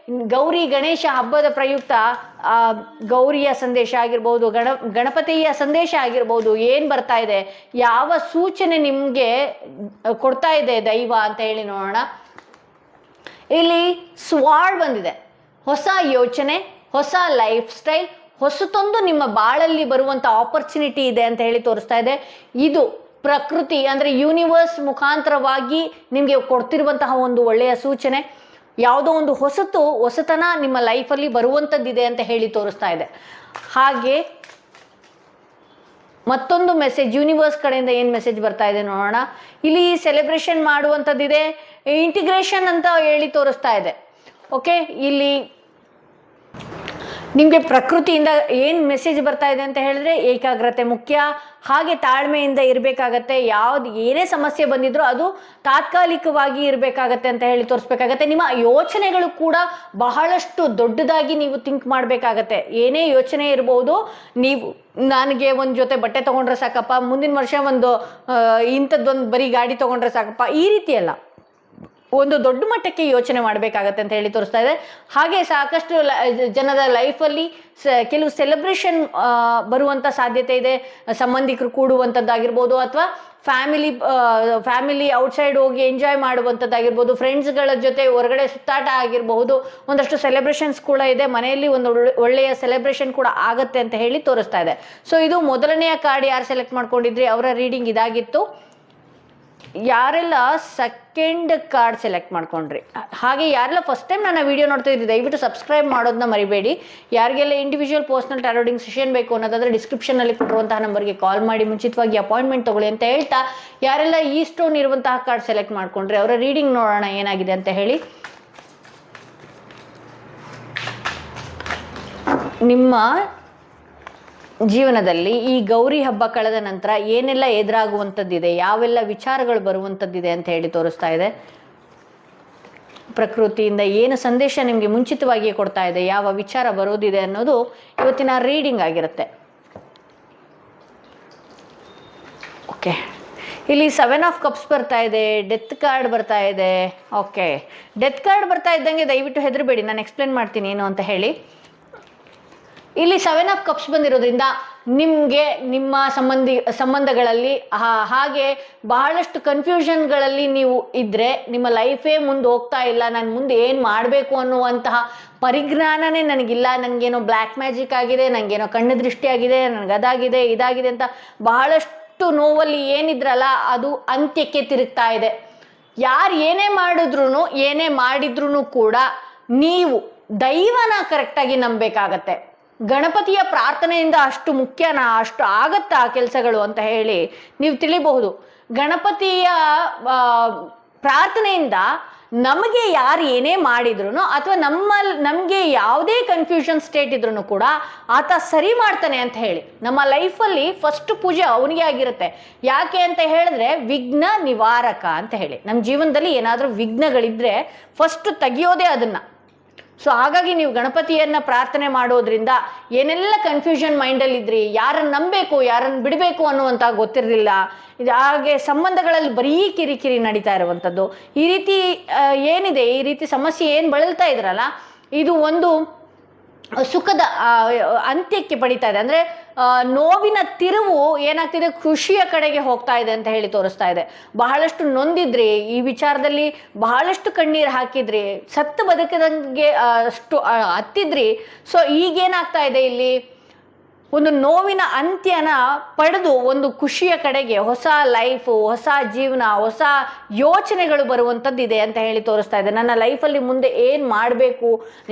ಗೌರಿ ಗಣೇಶ ಹಬ್ಬದ ಪ್ರಯುಕ್ತ ಗೌರಿಯ ಸಂದೇಶ ಆಗಿರ್ಬೋದು, ಗಣಪತಿಯ ಸಂದೇಶ ಆಗಿರ್ಬೋದು, ಏನು ಬರ್ತಾ ಇದೆ, ಯಾವ ಸೂಚನೆ ನಿಮಗೆ ಕೊಡ್ತಾ ಇದೆ ದೈವ ಅಂತ ಹೇಳಿ ನೋಡೋಣ. ಇಲ್ಲಿ ಸ್ವಾರ್ಡ್ ಬಂದಿದೆ, ಹೊಸ ಯೋಚನೆ, ಹೊಸ ಲೈಫ್ ಸ್ಟೈಲ್, ಹೊಸತೊಂದು ನಿಮ್ಮ ಬಾಳಲ್ಲಿ ಬರುವಂಥ ಆಪರ್ಚುನಿಟಿ ಇದೆ ಅಂತ ಹೇಳಿ ತೋರಿಸ್ತಾ ಇದೆ. ಇದು ಪ್ರಕೃತಿ ಅಂದರೆ ಯೂನಿವರ್ಸ್ ಮುಖಾಂತರವಾಗಿ ನಿಮಗೆ ಕೊಡ್ತಿರುವಂತಹ ಒಂದು ಒಳ್ಳೆಯ ಸೂಚನೆ. ಯಾವುದೋ ಒಂದು ಹೊಸತನ ನಿಮ್ಮ ಲೈಫಲ್ಲಿ ಬರುವಂಥದ್ದಿದೆ ಅಂತ ಹೇಳಿ ತೋರಿಸ್ತಾ ಇದೆ. ಹಾಗೆ ಮತ್ತೊಂದು ಮೆಸೇಜ್ ಯೂನಿವರ್ಸ್ ಕಡೆಯಿಂದ ಏನು ಮೆಸೇಜ್ ಬರ್ತಾ ಇದೆ ನೋಡೋಣ. ಇಲ್ಲಿ ಸೆಲೆಬ್ರೇಷನ್ ಮಾಡುವಂಥದ್ದಿದೆ, ಇಂಟಿಗ್ರೇಷನ್ ಅಂತ ಹೇಳಿ ತೋರಿಸ್ತಾ ಇದೆ. ಓಕೆ, ಇಲ್ಲಿ ನಿಮಗೆ ಪ್ರಕೃತಿಯಿಂದ ಏನು ಮೆಸೇಜ್ ಬರ್ತಾ ಇದೆ ಅಂತ ಹೇಳಿದ್ರೆ ಏಕಾಗ್ರತೆ ಮುಖ್ಯ. ಹಾಗೆ ತಾಳ್ಮೆಯಿಂದ ಇರಬೇಕಾಗತ್ತೆ. ಏನೇ ಸಮಸ್ಯೆ ಬಂದಿದ್ರೂ ಅದು ತಾತ್ಕಾಲಿಕವಾಗಿ ಇರಬೇಕಾಗತ್ತೆ ಅಂತ ಹೇಳಿ ತೋರಿಸ್ಬೇಕಾಗತ್ತೆ. ನಿಮ್ಮ ಯೋಚನೆಗಳು ಕೂಡ ಬಹಳಷ್ಟು ದೊಡ್ಡದಾಗಿ ನೀವು ಥಿಂಕ್ ಮಾಡಬೇಕಾಗತ್ತೆ. ಏನೇ ಯೋಚನೆ ಇರ್ಬೋದು, ನೀವು ನನಗೆ ಒಂದು ಜೊತೆ ಬಟ್ಟೆ ತೊಗೊಂಡ್ರೆ ಸಾಕಪ್ಪ, ಮುಂದಿನ ವರ್ಷ ಇಂಥದ್ದೊಂದು ಬರೀ ಗಾಡಿ ತೊಗೊಂಡ್ರೆ ಸಾಕಪ್ಪ, ಈ ರೀತಿ ಅಲ್ಲ. ಒಂದು ದೊಡ್ಡ ಮಟ್ಟಕ್ಕೆ ಯೋಚನೆ ಮಾಡಬೇಕಾಗತ್ತೆ ಅಂತ ಹೇಳಿ ತೋರಿಸ್ತಾ ಇದೆ. ಹಾಗೆ ಸಾಕಷ್ಟು ಜನದ ಲೈಫಲ್ಲಿ ಕೆಲವು ಸೆಲೆಬ್ರೇಷನ್ ಬರುವಂಥ ಸಾಧ್ಯತೆ ಇದೆ. ಸಂಬಂಧಿಕರು ಕೂಡುವಂಥದ್ದಾಗಿರ್ಬೋದು, ಅಥವಾ ಫ್ಯಾಮಿಲಿ ಔಟ್ಸೈಡ್ ಹೋಗಿ ಎಂಜಾಯ್ ಮಾಡುವಂಥದ್ದಾಗಿರ್ಬೋದು, ಫ್ರೆಂಡ್ಸ್ಗಳ ಜೊತೆ ಹೊರಗಡೆ ಸುತ್ತಾಟ ಆಗಿರಬಹುದು. ಒಂದಷ್ಟು ಸೆಲೆಬ್ರೇಷನ್ಸ್ ಕೂಡ ಇದೆ. ಮನೆಯಲ್ಲಿ ಒಂದು ಒಳ್ಳೆಯ ಸೆಲೆಬ್ರೇಷನ್ ಕೂಡ ಆಗತ್ತೆ ಅಂತ ಹೇಳಿ ತೋರಿಸ್ತಾ ಇದೆ. ಸೊ ಇದು ಮೊದಲನೆಯ ಕಾರ್ಡ್ ಯಾರು ಸೆಲೆಕ್ಟ್ ಮಾಡ್ಕೊಂಡಿದ್ರಿ ಅವರ ರೀಡಿಂಗ್ ಇದಾಗಿತ್ತು. ಯಾರೆಲ್ಲ ಸೆಕೆಂಡ್ ಕಾರ್ಡ್ ಸೆಲೆಕ್ಟ್ ಮಾಡ್ಕೊಂಡ್ರಿ, ಹಾಗೆ ಯಾರೆಲ್ಲ ಫಸ್ಟ್ ಟೈಮ್ ನನ್ನ ವಿಡಿಯೋ ನೋಡ್ತಾ ಇದ್ರಿ ದಯವಿಟ್ಟು ಸಬ್ಸ್ಕ್ರೈಬ್ ಮಾಡೋದನ್ನ ಮರಿಬೇಡಿ. ಯಾರಿಗೆಲ್ಲ ಇಂಡಿವಿಜುವಲ್ ಪರ್ಸನಲ್ ಟಾರೋ ರೀಡಿಂಗ್ ಸೆಷನ್ ಬೇಕು ಅನ್ನೋದಾದ್ರೆ ಡಿಸ್ಕ್ರಿಪ್ಷನಲ್ಲಿ ಕೊಟ್ಟಿರುವಂತಹ ನಂಬರ್ಗೆ ಕಾಲ್ ಮಾಡಿ ಮುಂಚಿತವಾಗಿ ಅಪಾಯಿಂಟ್ಮೆಂಟ್ ತಗೊಳ್ಳಿ ಅಂತ ಹೇಳ್ತಾ, ಯಾರೆಲ್ಲ ಈ ಸ್ಟೋನ್ ಇರುವಂತಹ ಕಾರ್ಡ್ ಸೆಲೆಕ್ಟ್ ಮಾಡ್ಕೊಂಡ್ರಿ ಅವರ ರೀಡಿಂಗ್ ನೋಡೋಣ ಏನಾಗಿದೆ ಅಂತ ಹೇಳಿ. ನಿಮ್ಮ ಜೀವನದಲ್ಲಿ ಈ ಗೌರಿ ಹಬ್ಬ ಕಳೆದ ನಂತರ ಏನೆಲ್ಲ ಎದುರಾಗುವಂಥದ್ದಿದೆ, ಯಾವೆಲ್ಲ ವಿಚಾರಗಳು ಬರುವಂಥದ್ದಿದೆ ಅಂತ ಹೇಳಿ ತೋರಿಸ್ತಾ ಇದೆ. ಪ್ರಕೃತಿಯಿಂದ ಏನು ಸಂದೇಶ ನಿಮಗೆ ಮುಂಚಿತವಾಗಿಯೇ ಕೊಡ್ತಾ ಇದೆ, ಯಾವ ವಿಚಾರ ಬರೋದಿದೆ ಅನ್ನೋದು ಇವತ್ತಿನ ರೀಡಿಂಗ್ ಆಗಿರುತ್ತೆ. ಓಕೆ, ಇಲ್ಲಿ 7 ಆಫ್ ಕಪ್ಸ್ ಬರ್ತಾ ಇದೆ, ಡೆತ್ ಕಾರ್ಡ್ ಬರ್ತಾ ಇದೆ. ಓಕೆ, ಡೆತ್ ಕಾರ್ಡ್ ಬರ್ತಾ ಇದ್ದಂಗೆ ದಯವಿಟ್ಟು ಹೆದರಬೇಡಿ, ನಾನು ಎಕ್ಸ್ಪ್ಲೇನ್ ಮಾಡ್ತೀನಿ ಏನು ಅಂತ ಹೇಳಿ. ಇಲ್ಲಿ 7 ಆಫ್ ಕಪ್ಸ್ ಬಂದಿರೋದ್ರಿಂದ ನಿಮಗೆ ನಿಮ್ಮ ಸಂಬಂಧಗಳಲ್ಲಿ ಹಾಗೆ ಬಹಳಷ್ಟು ಕನ್ಫ್ಯೂಷನ್ಗಳಲ್ಲಿ ನೀವು ಇದ್ದರೆ, ನಿಮ್ಮ ಲೈಫೇ ಮುಂದೆ ಹೋಗ್ತಾ ಇಲ್ಲ, ನಾನು ಮುಂದೆ ಏನು ಮಾಡಬೇಕು ಅನ್ನುವಂತಹ ಪರಿಜ್ಞಾನನೇ ನನಗಿಲ್ಲ, ನನಗೇನೋ ಬ್ಲ್ಯಾಕ್ ಮ್ಯಾಜಿಕ್ ಆಗಿದೆ, ನನಗೇನೋ ಕಣ್ಣು ದೃಷ್ಟಿ ಆಗಿದೆ, ನನಗೆ ಅದಾಗಿದೆ ಇದಾಗಿದೆ ಅಂತ ಬಹಳಷ್ಟು ನೋವಲ್ಲಿ ಏನಿದ್ರಲ್ಲ ಅದು ಅಂತ್ಯಕ್ಕೆ ತಿರುಗ್ತಾ ಇದೆ. ಯಾರು ಏನೇ ಮಾಡಿದ್ರೂ ಕೂಡ ನೀವು ದೈವನ ಕರೆಕ್ಟಾಗಿ ನಂಬಬೇಕಾಗತ್ತೆ. ಗಣಪತಿಯ ಪ್ರಾರ್ಥನೆಯಿಂದ ಅಷ್ಟು ಮುಖ್ಯನಾ, ಅಷ್ಟು ಆಗತ್ತಾ ಕೆಲಸಗಳು ಅಂತ ಹೇಳಿ ನೀವು ತಿಳಿಬಹುದು. ಗಣಪತಿಯ ಪ್ರಾರ್ಥನೆಯಿಂದ ನಮಗೆ ಯಾರು ಏನೇ ಮಾಡಿದ್ರು ಅಥವಾ ನಮಗೆ ಯಾವುದೇ ಕನ್ಫ್ಯೂಷನ್ ಸ್ಟೇಟ್ ಇದ್ರೂ ಕೂಡ ಆತ ಸರಿ ಮಾಡ್ತಾನೆ ಅಂತ ಹೇಳಿ. ನಮ್ಮ ಲೈಫಲ್ಲಿ ಫಸ್ಟ್ ಪೂಜೆ ಅವನಿಗೆ ಆಗಿರುತ್ತೆ. ಯಾಕೆ ಅಂತ ಹೇಳಿದ್ರೆ ವಿಘ್ನ ನಿವಾರಕ ಅಂತ ಹೇಳಿ. ನಮ್ಮ ಜೀವನದಲ್ಲಿ ಏನಾದರೂ ವಿಘ್ನಗಳಿದ್ರೆ ಫಸ್ಟ್ ತೆಗಿಯೋದೇ ಅದನ್ನು. ಸೊ ಹಾಗಾಗಿ ನೀವು ಗಣಪತಿಯನ್ನು ಪ್ರಾರ್ಥನೆ ಮಾಡೋದ್ರಿಂದ ಏನೆಲ್ಲ ಕನ್ಫ್ಯೂಷನ್ ಮೈಂಡಲ್ಲಿ ಇದ್ರಿ, ಯಾರನ್ನು ನಂಬಬೇಕು ಯಾರನ್ನು ಬಿಡಬೇಕು ಅನ್ನುವಂಥ ಗೊತ್ತಿರಲಿಲ್ಲ, ಹಾಗೆ ಸಂಬಂಧಗಳಲ್ಲಿ ಬರೀ ಕಿರಿಕಿರಿ ನಡೀತಾ ಇರುವಂಥದ್ದು, ಈ ರೀತಿ ಏನಿದೆ, ಈ ರೀತಿ ಸಮಸ್ಯೆ ಏನು ಬಳಲ್ತಾ ಇದ್ರಲ್ಲ, ಇದು ಒಂದು ಸುಖದ ಅಂತ್ಯಕ್ಕೆ ಪಡಿತಾ ಇದೆ. ಅಂದರೆ ನೋವಿನ ತಿರುವು ಏನಾಗ್ತಿದೆ, ಖುಷಿಯ ಕಡೆಗೆ ಹೋಗ್ತಾ ಇದೆ ಅಂತ ಹೇಳಿ ತೋರಿಸ್ತಾ ಇದೆ. ಬಹಳಷ್ಟು ನೊಂದಿದ್ರಿ, ಈ ವಿಚಾರದಲ್ಲಿ ಬಹಳಷ್ಟು ಕಣ್ಣೀರು ಹಾಕಿದ್ರಿ, ಸತ್ತು ಬದುಕದಂಗೆ ಅಷ್ಟು ಹತ್ತಿದ್ರಿ. ಸೊ ಈಗೇನಾಗ್ತಾ ಇದೆ, ಇಲ್ಲಿ ಒಂದು ನೋವಿನ ಅಂತ್ಯನ ಪಡೆದು ಒಂದು ಖುಷಿಯ ಕಡೆಗೆ ಹೊಸ ಲೈಫು, ಹೊಸ ಜೀವನ, ಹೊಸ ಯೋಚನೆಗಳು ಬರುವಂಥದ್ದಿದೆ ಅಂತ ಹೇಳಿ ತೋರಿಸ್ತಾ ಇದೆ. ನನ್ನ ಲೈಫಲ್ಲಿ ಮುಂದೆ ಏನು ಮಾಡಬೇಕು,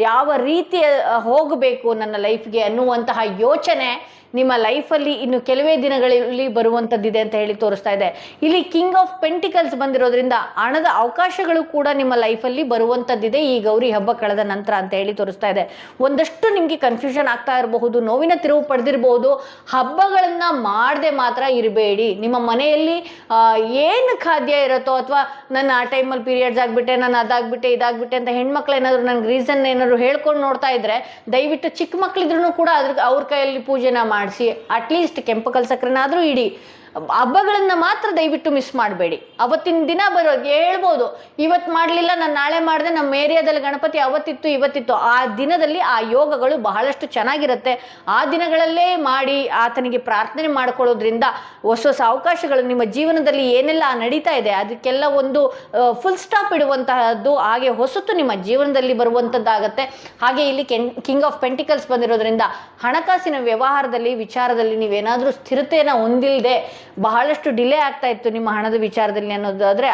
ಯಾವ ರೀತಿ ಹೋಗಬೇಕು ನನ್ನ ಲೈಫ್ಗೆ ಅನ್ನುವಂತಹ ಯೋಚನೆ ನಿಮ್ಮ ಲೈಫಲ್ಲಿ ಇನ್ನು ಕೆಲವೇ ದಿನಗಳಲ್ಲಿ ಬರುವಂಥದ್ದಿದೆ ಅಂತ ಹೇಳಿ ತೋರಿಸ್ತಾ ಇದೆ. ಇಲ್ಲಿ ಕಿಂಗ್ ಆಫ್ ಪೆಂಟಿಕಲ್ಸ್ ಬಂದಿರೋದ್ರಿಂದ ಹಣದ ಅವಕಾಶಗಳು ಕೂಡ ನಿಮ್ಮ ಲೈಫಲ್ಲಿ ಬರುವಂಥದ್ದಿದೆ ಈ ಗೌರಿ ಹಬ್ಬ ಕಳೆದ ನಂತರ ಅಂತ ಹೇಳಿ ತೋರಿಸ್ತಾ ಇದೆ. ಒಂದಷ್ಟು ನಿಮಗೆ ಕನ್ಫ್ಯೂಷನ್ ಆಗ್ತಾ ಇರಬಹುದು, ನೋವಿನ ತಿರುವು ಪಡೆದಿರಬಹುದು. ಹಬ್ಬಗಳನ್ನು ಮಾಡದೆ ಮಾತ್ರ ಇರಬೇಡಿ. ನಿಮ್ಮ ಮನೆಯಲ್ಲಿ ಏನು ಖಾದ್ಯ ಇರುತ್ತೋ, ಅಥವಾ ನನ್ನ ಆ ಟೈಮಲ್ಲಿ ಪೀರಿಯಡ್ಸ್ ಆಗಿಬಿಟ್ಟೆ, ನಾನು ಅದಾಗ್ಬಿಟ್ಟೆ ಇದಾಗ್ಬಿಟ್ಟೆ ಅಂತ ಹೆಣ್ಮಕ್ಳು ಏನಾದರೂ ನನಗೆ ರೀಸನ್ ಏನಾದ್ರು ಹೇಳ್ಕೊಂಡು ನೋಡ್ತಾ ಇದ್ರೆ ದಯವಿಟ್ಟು ಚಿಕ್ಕ ಮಕ್ಕಳಿದ್ರೂ ಕೂಡ ಅವ್ರ ಕೈಯಲ್ಲಿ ಪೂಜೆನ ಮಾಡಿಸಿ ಅಟ್ಲೀಸ್ಟ್ ಕೆಂಪು ಕಲ್ಸಕ್ರೆನಾದರೂ ಇಡಿ. ಹಬ್ಬಗಳನ್ನು ಮಾತ್ರ ದಯವಿಟ್ಟು ಮಿಸ್ ಮಾಡಬೇಡಿ. ಅವತ್ತಿನ ದಿನ ಹೇಳ್ಬೋದು, ಇವತ್ತು ಮಾಡಲಿಲ್ಲ ನಾನು ನಾಳೆ ಮಾಡಿದೆ, ನಮ್ಮ ಏರಿಯಾದಲ್ಲಿ ಗಣಪತಿ ಅವತ್ತಿತ್ತು ಇವತ್ತಿತ್ತು, ಆ ದಿನದಲ್ಲಿ ಆ ಯೋಗಗಳು ಬಹಳಷ್ಟು ಚೆನ್ನಾಗಿರುತ್ತೆ. ಆ ದಿನಗಳಲ್ಲೇ ಮಾಡಿ ಆತನಿಗೆ ಪ್ರಾರ್ಥನೆ ಮಾಡ್ಕೊಳ್ಳೋದ್ರಿಂದ ಹೊಸ ಹೊಸ ಅವಕಾಶಗಳು ನಿಮ್ಮ ಜೀವನದಲ್ಲಿ ಏನೆಲ್ಲ ನಡೀತಾ ಇದೆ ಅದಕ್ಕೆಲ್ಲ ಒಂದು ಫುಲ್ ಸ್ಟಾಪ್ ಇಡುವಂತಹದ್ದು, ಹಾಗೆ ಹೊಸತು ನಿಮ್ಮ ಜೀವನದಲ್ಲಿ ಬರುವಂಥದ್ದಾಗತ್ತೆ. ಹಾಗೆ ಇಲ್ಲಿ ಕಿಂಗ್ ಆಫ್ ಪೆಂಟಿಕಲ್ಸ್ ಬಂದಿರೋದ್ರಿಂದ ಹಣಕಾಸಿನ ವ್ಯವಹಾರದಲ್ಲಿ ವಿಚಾರದಲ್ಲಿ ನೀವೇನಾದರೂ ಸ್ಥಿರತೆಯನ್ನು ಹೊಂದಿಲ್ಲದೆ ಬಹಳಷ್ಟು ಡಿಲೇ ಆಗ್ತಾ ಇತ್ತು ನಿಮ್ಮ ಹಣದ ವಿಚಾರದಲ್ಲಿ ಅನ್ನೋದಾದ್ರೆ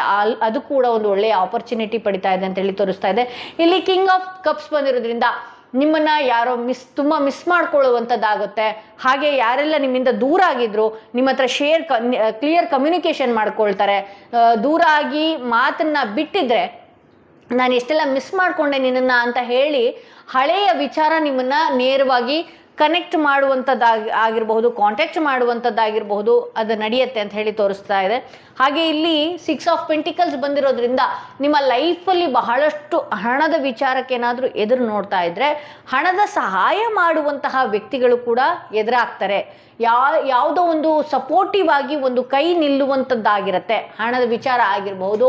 ಅದು ಕೂಡ ಒಂದು ಒಳ್ಳೆಯ ಆಪರ್ಚುನಿಟಿ ಪಡಿತಾ ಇದೆ ಅಂತ ಹೇಳಿ ತೋರಿಸ್ತಾ ಇದೆ. ಇಲ್ಲಿ ಕಿಂಗ್ ಆಫ್ ಕಪ್ಸ್ ಬಂದಿರೋದ್ರಿಂದ ನಿಮ್ಮನ್ನ ಯಾರೋ ತುಂಬ ಮಿಸ್ ಮಾಡ್ಕೊಳ್ಳುವಂಥದ್ದಾಗುತ್ತೆ. ಹಾಗೆ ಯಾರೆಲ್ಲ ನಿಮ್ಮಿಂದ ದೂರ ಆಗಿದ್ರು ನಿಮ್ಮ ಹತ್ರ ಕ್ಲಿಯರ್ ಕಮ್ಯುನಿಕೇಷನ್ ಮಾಡ್ಕೊಳ್ತಾರೆ. ದೂರ ಆಗಿ ಮಾತನ್ನ ಬಿಟ್ಟಿದ್ರೆ ನಾನು ಎಷ್ಟೆಲ್ಲ ಮಿಸ್ ಮಾಡಿಕೊಂಡೆ ನಿನ್ನನ್ನು ಅಂತ ಹೇಳಿ ಹಳೆಯ ವಿಚಾರ ನಿಮ್ಮನ್ನು ನೇರವಾಗಿ ಕನೆಕ್ಟ್ ಆಗಿರಬಹುದು, ಕಾಂಟ್ಯಾಕ್ಟ್ ಮಾಡುವಂಥದ್ದಾಗಿರಬಹುದು, ಅದು ನಡೆಯುತ್ತೆ ಅಂತ ಹೇಳಿ ತೋರಿಸ್ತಾ ಇದೆ. ಹಾಗೆ ಇಲ್ಲಿ 6 ಆಫ್ ಪೆಂಟಿಕಲ್ಸ್ ಬಂದಿರೋದ್ರಿಂದ ನಿಮ್ಮ ಲೈಫಲ್ಲಿ ಬಹಳಷ್ಟು ಹಣದ ವಿಚಾರಕ್ಕೆ ಏನಾದರೂ ಎದುರು ನೋಡ್ತಾ ಇದ್ದರೆ ಹಣದ ಸಹಾಯ ಮಾಡುವಂತಹ ವ್ಯಕ್ತಿಗಳು ಕೂಡ ಎದುರಾಗ್ತಾರೆ. ಯಾವುದೋ ಒಂದು ಸಪೋರ್ಟಿವ್ ಆಗಿ ಒಂದು ಕೈ ನಿಲ್ಲುವಂಥದ್ದಾಗಿರುತ್ತೆ. ಹಣದ ವಿಚಾರ ಆಗಿರಬಹುದು,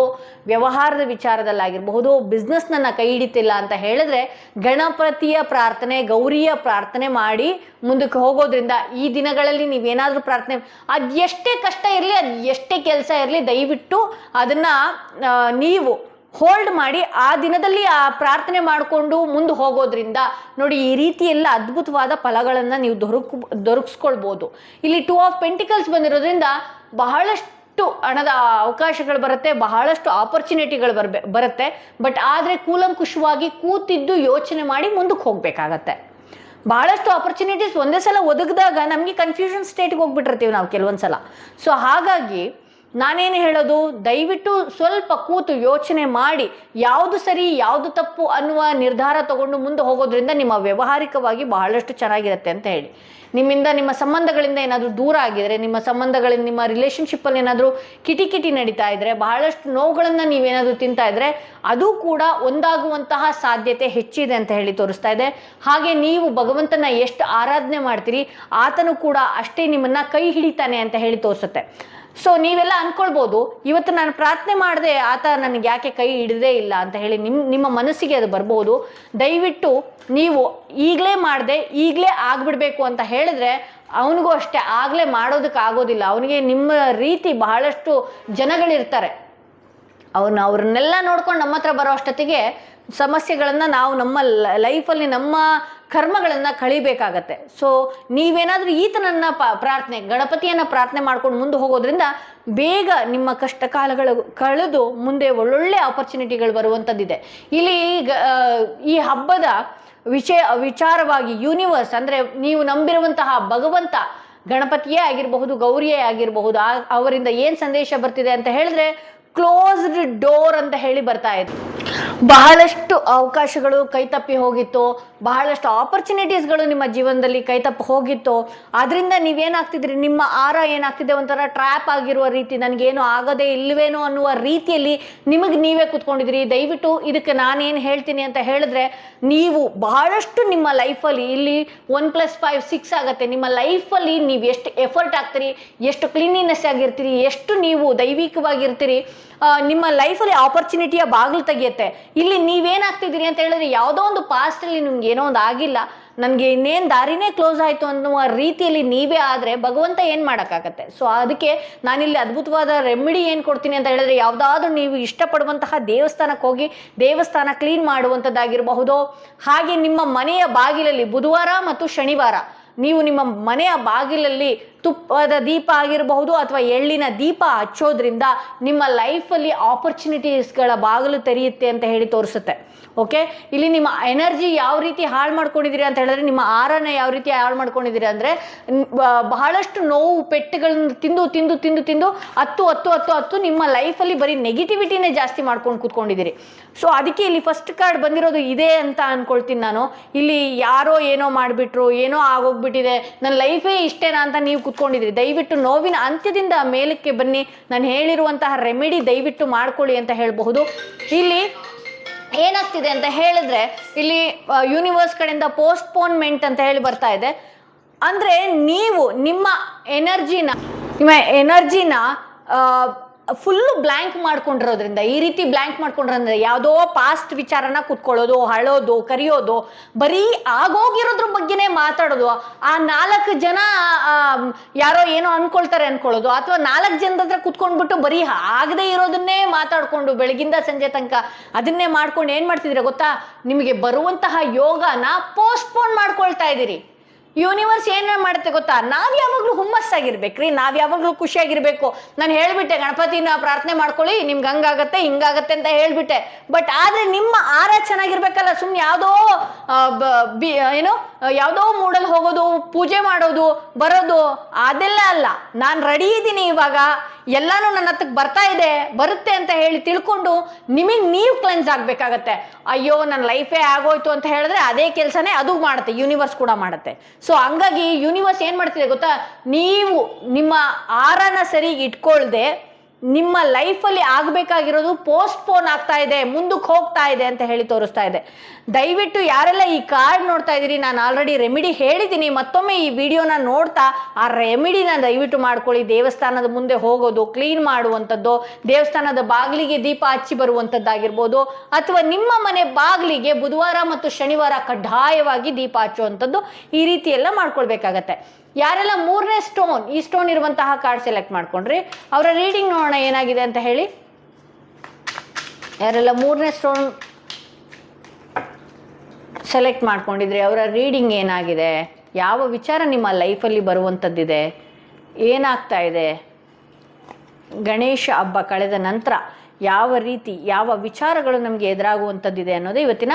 ವ್ಯವಹಾರದ ವಿಚಾರದಲ್ಲಾಗಿರಬಹುದು, ಬಿಸ್ನೆಸ್ ನನ್ನ ಕೈ ಹಿಡಿತಿಲ್ಲ ಅಂತ ಹೇಳಿದ್ರೆ ಗಣಪತಿಯ ಪ್ರಾರ್ಥನೆ, ಗೌರಿಯ ಪ್ರಾರ್ಥನೆ ಮಾಡಿ ಮುಂದಕ್ಕೆ ಹೋಗೋದ್ರಿಂದ ಈ ದಿನಗಳಲ್ಲಿ ನೀವೇನಾದರೂ ಪ್ರಾರ್ಥನೆ, ಅದು ಎಷ್ಟೇ ಕಷ್ಟ ಇರಲಿ, ಅದು ಎಷ್ಟೇ ಕೆಲಸ ಇರಲಿ, ದಯವಿಟ್ಟು ಅದನ್ನು ನೀವು ಹೋಲ್ಡ್ ಮಾಡಿ ಆ ದಿನದಲ್ಲಿ ಆ ಪ್ರಾರ್ಥನೆ ಮಾಡಿಕೊಂಡು ಮುಂದೆ ಹೋಗೋದ್ರಿಂದ ನೋಡಿ ಈ ರೀತಿ ಎಲ್ಲ ಅದ್ಭುತವಾದ ಫಲಗಳನ್ನು ನೀವು ದೊರಕಿಸ್ಕೊಳ್ಬೋದು. ಇಲ್ಲಿ 2 ಆಫ್ ಪೆಂಟಿಕಲ್ಸ್ ಬಂದಿರೋದ್ರಿಂದ ಬಹಳಷ್ಟು ಹಣದ ಅವಕಾಶಗಳು ಬರುತ್ತೆ, ಬಹಳಷ್ಟು ಆಪರ್ಚುನಿಟಿಗಳು ಬರುತ್ತೆ. ಬಟ್ ಆದರೆ ಕೂಲಂಕುಷವಾಗಿ ಕೂತಿದ್ದು ಯೋಚನೆ ಮಾಡಿ ಮುಂದಕ್ಕೆ ಹೋಗ್ಬೇಕಾಗತ್ತೆ. ಬಹಳಷ್ಟು ಆಪರ್ಚುನಿಟೀಸ್ ಒಂದೇ ಸಲ ಒದಗಿದಾಗ ನಮಗೆ ಕನ್ಫ್ಯೂಷನ್ ಸ್ಟೇಟ್ಗೆ ಹೋಗ್ಬಿಟ್ಟಿರ್ತೀವಿ ನಾವು ಕೆಲವೊಂದ್ಸಲ. ಸೊ ಹಾಗಾಗಿ ನಾನೇನು ಹೇಳೋದು, ದಯವಿಟ್ಟು ಸ್ವಲ್ಪ ಕೂತು ಯೋಚನೆ ಮಾಡಿ ಯಾವುದು ಸರಿ ಯಾವುದು ತಪ್ಪು ಅನ್ನುವ ನಿರ್ಧಾರ ತಗೊಂಡು ಮುಂದೆ ಹೋಗೋದ್ರಿಂದ ನಿಮ್ಮ ವ್ಯಾವಹಾರಿಕವಾಗಿ ಬಹಳಷ್ಟು ಚೆನ್ನಾಗಿರುತ್ತೆ ಅಂತ ಹೇಳಿ. ನಿಮ್ಮಿಂದ ನಿಮ್ಮ ಸಂಬಂಧಗಳಿಂದ ಏನಾದರೂ ದೂರ ಆಗಿದರೆ, ನಿಮ್ಮ ಸಂಬಂಧಗಳಿಂದ ನಿಮ್ಮ ರಿಲೇಷನ್ಶಿಪ್ಪಲ್ಲಿ ಏನಾದರೂ ಕಿಟಿ ನಡೀತಾ ಇದ್ದರೆ, ಬಹಳಷ್ಟು ನೋವುಗಳನ್ನು ನೀವೇನಾದರೂ ತಿಂತಾ ಇದ್ದರೆ ಅದು ಕೂಡ ಒಂದಾಗುವಂತಹ ಸಾಧ್ಯತೆ ಹೆಚ್ಚಿದೆ ಅಂತ ಹೇಳಿ ತೋರಿಸ್ತಾ ಇದೆ. ಹಾಗೆ ನೀವು ಭಗವಂತನ ಎಷ್ಟು ಆರಾಧನೆ ಮಾಡ್ತೀರಿ ಆತನು ಕೂಡ ಅಷ್ಟೇ ನಿಮ್ಮನ್ನು ಕೈ ಹಿಡಿತಾನೆ ಅಂತ ಹೇಳಿ ತೋರಿಸುತ್ತೆ. ಸೊ ನೀವೆಲ್ಲ ಅಂದ್ಕೊಳ್ಬೋದು, ಇವತ್ತು ನಾನು ಪ್ರಾರ್ಥನೆ ಮಾಡಿದೆ ಆತ ನನಗೆ ಯಾಕೆ ಕೈ ಹಿಡಿದೇ ಇಲ್ಲ ಅಂತ ಹೇಳಿ ನಿಮ್ಮ ಮನಸ್ಸಿಗೆ ಅದು ಬರ್ಬೋದು. ದಯವಿಟ್ಟು ನೀವು ಈಗಲೇ ಮಾಡಿದೆ ಈಗಲೇ ಆಗ್ಬಿಡ್ಬೇಕು ಅಂತ ಹೇಳಿದ್ರೆ ಅವನಿಗೂ ಅಷ್ಟೇ ಆಗಲೇ ಮಾಡೋದಕ್ಕೆ ಆಗೋದಿಲ್ಲ. ಅವನಿಗೆ ನಿಮ್ಮ ರೀತಿ ಬಹಳಷ್ಟು ಜನಗಳಿರ್ತಾರೆ, ಅವ್ರನ್ನೆಲ್ಲ ನೋಡ್ಕೊಂಡು ನಮ್ಮ ಹತ್ರ ಬರೋ ಅಷ್ಟೊತ್ತಿಗೆ ಸಮಸ್ಯೆಗಳನ್ನು ನಾವು ನಮ್ಮ ಲೈಫಲ್ಲಿ ನಮ್ಮ ಕರ್ಮಗಳನ್ನು ಕಳಿಬೇಕಾಗತ್ತೆ. ಸೊ ನೀವೇನಾದರೂ ಈತನನ್ನು ಪ್ರಾರ್ಥನೆ, ಗಣಪತಿಯನ್ನು ಪ್ರಾರ್ಥನೆ ಮಾಡ್ಕೊಂಡು ಮುಂದೆ ಹೋಗೋದ್ರಿಂದ ಬೇಗ ನಿಮ್ಮ ಕಷ್ಟ ಕಾಲಗಳು ಕಳೆದು ಮುಂದೆ ಒಳ್ಳೊಳ್ಳೆ ಆಪರ್ಚುನಿಟಿಗಳು ಬರುವಂಥದ್ದಿದೆ. ಇಲ್ಲಿ ಈ ಹಬ್ಬದ ವಿಚಾರವಾಗಿ ಯೂನಿವರ್ಸ್ ಅಂದರೆ ನೀವು ನಂಬಿರುವಂತಹ ಭಗವಂತ, ಗಣಪತಿಯೇ ಆಗಿರಬಹುದು, ಗೌರಿಯೇ ಆಗಿರಬಹುದು, ಅವರಿಂದ ಏನು ಸಂದೇಶ ಬರ್ತಿದೆ ಅಂತ ಹೇಳಿದ್ರೆ ಕ್ಲೋಸ್ಡ್ ಡೋರ್ ಅಂತ ಹೇಳಿ ಬರ್ತಾ ಇದೆ. ಬಹಳಷ್ಟು ಅವಕಾಶಗಳು ಕೈತಪ್ಪಿ ಹೋಗಿತ್ತು, ಬಹಳಷ್ಟು ಆಪರ್ಚುನಿಟೀಸ್ಗಳು ನಿಮ್ಮ ಜೀವನದಲ್ಲಿ ಕೈತಪ್ಪಿ ಹೋಗಿತ್ತು. ಅದರಿಂದ ನೀವೇನಾಗ್ತಿದ್ರಿ, ನಿಮ್ಮ ಆರ ಏನಾಗ್ತಿದೆ ಒಂಥರ ಟ್ರ್ಯಾಪ್ ಆಗಿರುವ ರೀತಿ, ನನಗೇನು ಆಗೋದೇ ಇಲ್ವೇನೋ ಅನ್ನುವ ರೀತಿಯಲ್ಲಿ ನಿಮಗೆ ನೀವೇ ಕೂತ್ಕೊಂಡಿದ್ರಿ. ದಯವಿಟ್ಟು ಇದಕ್ಕೆ ನಾನೇನು ಹೇಳ್ತೀನಿ ಅಂತ ಹೇಳಿದ್ರೆ, ನೀವು ಬಹಳಷ್ಟು ನಿಮ್ಮ ಲೈಫಲ್ಲಿ ಇಲ್ಲಿ 1+5 6 ಆಗುತ್ತೆ. ನಿಮ್ಮ ಲೈಫಲ್ಲಿ ನೀವು ಎಷ್ಟು ಎಫರ್ಟ್ ಆಗ್ತೀರಿ, ಎಷ್ಟು ಕ್ಲೀನಿನೆಸ್ ಆಗಿರ್ತೀರಿ, ಎಷ್ಟು ನೀವು ದೈವಿಕವಾಗಿರ್ತೀರಿ, ನಿಮ್ಮ ಲೈಫಲ್ಲಿ ಆಪರ್ಚುನಿಟಿಯ ಬಾಗಿಲು ತೆಗೆಯುತ್ತೆ. ಇಲ್ಲಿ ನೀವೇನಾಗ್ತಿದ್ದೀರಿ ಅಂತ ಹೇಳಿದ್ರೆ, ಯಾವುದೋ ಒಂದು ಪಾಸ್ಟಲ್ಲಿ ನಿಮ್ಗೆ ಏನೋ ಒಂದು ಆಗಿಲ್ಲ, ನನಗೆ ಇನ್ನೇನು ದಾರಿನೇ ಕ್ಲೋಸ್ ಆಯಿತು ಅನ್ನುವ ರೀತಿಯಲ್ಲಿ ನೀವೇ ಆದರೆ ಭಗವಂತ ಏನು ಮಾಡೋಕ್ಕಾಗತ್ತೆ. ಸೊ ಅದಕ್ಕೆ ನಾನಿಲ್ಲಿ ಅದ್ಭುತವಾದ ರೆಮಿಡಿ ಏನು ಕೊಡ್ತೀನಿ ಅಂತ ಹೇಳಿದ್ರೆ, ಯಾವುದಾದ್ರೂ ನೀವು ಇಷ್ಟಪಡುವಂತಹ ದೇವಸ್ಥಾನಕ್ಕೆ ಹೋಗಿ ದೇವಸ್ಥಾನ ಕ್ಲೀನ್ ಮಾಡುವಂಥದ್ದಾಗಿರಬಹುದು. ಹಾಗೆ ನಿಮ್ಮ ಮನೆಯ ಬಾಗಿಲಲ್ಲಿ ಬುಧವಾರ ಮತ್ತು ಶನಿವಾರ ನೀವು ನಿಮ್ಮ ಮನೆಯ ಬಾಗಿಲಲ್ಲಿ ತುಪ್ಪದ ದೀಪ ಆಗಿರಬಹುದು ಅಥವಾ ಎಳ್ಳಿನ ದೀಪ ಹಚ್ಚೋದ್ರಿಂದ ನಿಮ್ಮ ಲೈಫಲ್ಲಿ ಆಪರ್ಚುನಿಟೀಸ್ಗಳ ಬಾಗಿಲು ತೆರೆಯುತ್ತೆ ಅಂತ ಹೇಳಿ ತೋರಿಸುತ್ತೆ. ಓಕೆ, ಇಲ್ಲಿ ನಿಮ್ಮ ಎನರ್ಜಿ ಯಾವ ರೀತಿ ಹಾಳು ಮಾಡ್ಕೊಂಡಿದ್ದೀರಿ ಅಂತ ಹೇಳಿದ್ರೆ, ನಿಮ್ಮ ಆರನ ಯಾವ ರೀತಿ ಹಾಳು ಮಾಡ್ಕೊಂಡಿದ್ದೀರಿ ಅಂದರೆ, ಬಹಳಷ್ಟು ನೋವು ಪೆಟ್ಟುಗಳನ್ನು ತಿಂದು ತಿಂದು ತಿಂದು ತಿಂದು ಹತ್ತು ನಿಮ್ಮ ಲೈಫಲ್ಲಿ ಬರೀ ನೆಗೆಟಿವಿಟಿನೇ ಜಾಸ್ತಿ ಮಾಡ್ಕೊಂಡು ಕೂತ್ಕೊಂಡಿದ್ದೀರಿ. ಸೊ ಅದಕ್ಕೆ ಇಲ್ಲಿ ಫಸ್ಟ್ ಕಾರ್ಡ್ ಬಂದಿರೋದು ಇದೆ ಅಂತ ಅಂದ್ಕೊಳ್ತೀನಿ ನಾನು. ಇಲ್ಲಿ ಯಾರೋ ಏನೋ ಮಾಡಿಬಿಟ್ರು, ಏನೋ ಆಗೋಗ್ಬಿಟ್ಟಿದೆ, ನನ್ನ ಲೈಫೇ ಇಷ್ಟೇನಾ ಅಂತ ನೀವು ಕೂತ್ಕೊಂಡಿದ್ರಿ. ದಯವಿಟ್ಟು ನೋವಿನ ಅಂತ್ಯದಿಂದ ಮೇಲಕ್ಕೆ ಬನ್ನಿ, ನಾನು ಹೇಳಿರುವಂತಹ ರೆಮಿಡಿ ದಯವಿಟ್ಟು ಮಾಡ್ಕೊಳ್ಳಿ ಅಂತ ಹೇಳಬಹುದು. ಇಲ್ಲಿ ಏನಾಗ್ತಿದೆ ಅಂತ ಹೇಳಿದ್ರೆ, ಇಲ್ಲಿ ಯೂನಿವರ್ಸ್ ಕಡೆಯಿಂದ ಪೋಸ್ಟ್ಪೋನ್ಮೆಂಟ್ ಅಂತ ಹೇಳಿ ಬರ್ತಾ ಇದೆ. ಅಂದರೆ ನೀವು ನಿಮ್ಮ ಎನರ್ಜಿನ ಫುಲ್ಲು ಬ್ಲ್ಯಾಂಕ್ ಮಾಡ್ಕೊಂಡಿರೋದ್ರಿಂದ, ಈ ರೀತಿ ಬ್ಲ್ಯಾಂಕ್ ಮಾಡ್ಕೊಂಡಿರೋದ್ರಿಂದ ಯಾವುದೋ ಪಾಸ್ಟ್ ವಿಚಾರನ ಕೂತ್ಕೊಳ್ಳೋದು, ಅಳೋದು, ಕರೆಯೋದು, ಬರೀ ಆಗೋಗಿರೋದ್ರ ಬಗ್ಗೆನೇ ಮಾತಾಡೋದು, ಆ 4 ಜನ ಯಾರೋ ಏನೋ ಅನ್ಕೊಳ್ಳೋದು, ಅಥವಾ 4 ಜನದ ಹತ್ರ ಕೂತ್ಕೊಂಡ್ಬಿಟ್ಟು ಬರೀ ಆಗದೆ ಇರೋದನ್ನೇ ಮಾತಾಡ್ಕೊಂಡು ಬೆಳಗಿಂದ ಸಂಜೆ ತನಕ ಅದನ್ನೇ ಮಾಡ್ಕೊಂಡು ಏನು ಮಾಡ್ತಿದ್ದೀರಾ ಗೊತ್ತಾ, ನಿಮಗೆ ಬರುವಂತಹ ಯೋಗನ ಪೋಸ್ಟ್ಪೋನ್ ಮಾಡ್ಕೊಳ್ತಾ ಇದ್ದೀರಿ. ಯೂನಿವರ್ಸ್ ಏನು ಮಾಡುತ್ತೆ ಗೊತ್ತಾ, ನಾವು ಯಾವಾಗಲೂ ಹುಮ್ಮಸ್ಸಾಗಿರ್ಬೇಕ್ರಿ, ನಾವು ಯಾವಾಗಲೂ ಖುಷಿಯಾಗಿರ್ಬೇಕು. ನಾನು ಹೇಳ್ಬಿಟ್ಟೆ ಗಣಪತಿನ ಪ್ರಾರ್ಥನೆ ಮಾಡ್ಕೊಳ್ಳಿ, ನಿಮ್ಗೆ ಹಂಗಾಗತ್ತೆ ಹಿಂಗಾಗತ್ತೆ ಅಂತ ಹೇಳ್ಬಿಟ್ಟೆ. ಬಟ್ ಆದರೆ ನಿಮ್ಮ ಆರ ಚೆನ್ನಾಗಿರ್ಬೇಕಲ್ಲ. ಸುಮ್ಮನೆ ಯಾವುದೋ ಮೂಡಲ್ಲಿ ಹೋಗೋದು, ಪೂಜೆ ಮಾಡೋದು, ಬರೋದು ಅದೆಲ್ಲ ಅಲ್ಲ. ನಾನು ರೆಡಿ ಇದ್ದೀನಿ, ಇವಾಗ ಎಲ್ಲಾನು ನನ್ನ ಹತ್ರಕ್ಕೆ ಬರ್ತಾ ಇದೆ, ಬರುತ್ತೆ ಅಂತ ಹೇಳಿ ತಿಳ್ಕೊಂಡು ನಿಮಗೆ ನೀವು ಕ್ಲೆನ್ಸ್ ಆಗಬೇಕಾಗತ್ತೆ. ಅಯ್ಯೋ ನನ್ನ ಲೈಫೇ ಆಗೋಯ್ತು ಅಂತ ಹೇಳಿದ್ರೆ ಅದೇ ಕೆಲಸನೇ ಅದು ಮಾಡುತ್ತೆ, ಯೂನಿವರ್ಸ್ ಕೂಡ ಮಾಡುತ್ತೆ. ಸೊ ಹಂಗಾಗಿ ಯೂನಿವರ್ಸ್ ಏನು ಮಾಡ್ತಿದೆ ಗೊತ್ತಾ, ನೀವು ನಿಮ್ಮ ಆರನ ಸರಿಗೆ ಇಟ್ಕೊಳ್ದೆ ನಿಮ್ಮ ಲೈಫಲ್ಲಿ ಆಗಬೇಕಾಗಿರೋದು ಪೋಸ್ಟ್ಪೋನ್ ಆಗ್ತಾ ಇದೆ, ಮುಂದಕ್ಕೆ ಹೋಗ್ತಾ ಇದೆ ಅಂತ ಹೇಳಿ ತೋರಿಸ್ತಾ ಇದೆ. ದಯವಿಟ್ಟು ಯಾರೆಲ್ಲ ಈ ಕಾರ್ಡ್ ನೋಡ್ತಾ ಇದ್ದೀರಿ, ನಾನು ಆಲ್ರೆಡಿ ರೆಮಿಡಿ ಹೇಳಿದ್ದೀನಿ, ಮತ್ತೊಮ್ಮೆ ಈ ವಿಡಿಯೋನ ನೋಡ್ತಾ ಆ ರೆಮಿಡಿನ ದಯವಿಟ್ಟು ಮಾಡ್ಕೊಳ್ಳಿ. ದೇವಸ್ಥಾನದ ಮುಂದೆ ಹೋಗೋದು, ಕ್ಲೀನ್ ಮಾಡುವಂಥದ್ದು, ದೇವಸ್ಥಾನದ ಬಾಗಿಲಿಗೆ ದೀಪ ಹಚ್ಚಿ ಬರುವಂಥದ್ದಾಗಿರ್ಬೋದು, ಅಥವಾ ನಿಮ್ಮ ಮನೆ ಬಾಗಿಲಿಗೆ ಬುಧವಾರ ಮತ್ತು ಶನಿವಾರ ಕಡ್ಡಾಯವಾಗಿ ದೀಪ ಹಚ್ಚುವಂಥದ್ದು, ಈ ರೀತಿ ಎಲ್ಲ ಮಾಡ್ಕೊಳ್ಬೇಕಾಗತ್ತೆ. ಯಾರೆಲ್ಲ 3ನೇ ಸ್ಟೋನ್, ಈ ಸ್ಟೋನ್ ಇರುವಂತಹ ಕಾರ್ಡ್ ಸೆಲೆಕ್ಟ್ ಮಾಡ್ಕೊಂಡ್ರಿ, ಅವರ ರೀಡಿಂಗ್ ನೋಡೋಣ ಏನಾಗಿದೆ ಅಂತ ಹೇಳಿ. ಯಾರೆಲ್ಲ 3ನೇ ಸ್ಟೋನ್ ಸೆಲೆಕ್ಟ್ ಮಾಡ್ಕೊಂಡಿದ್ರಿ, ಅವರ ರೀಡಿಂಗ್ ಏನಾಗಿದೆ, ಯಾವ ವಿಚಾರ ನಿಮ್ಮ ಲೈಫಲ್ಲಿ ಬರುವಂಥದ್ದಿದೆ, ಏನಾಗ್ತಾ ಇದೆ, ಗಣೇಶ ಹಬ್ಬ ಕಳೆದ ನಂತರ ಯಾವ ರೀತಿ ಯಾವ ವಿಚಾರಗಳು ನಮಗೆ ಎದುರಾಗುವಂಥದ್ದಿದೆ ಅನ್ನೋದು ಇವತ್ತಿನ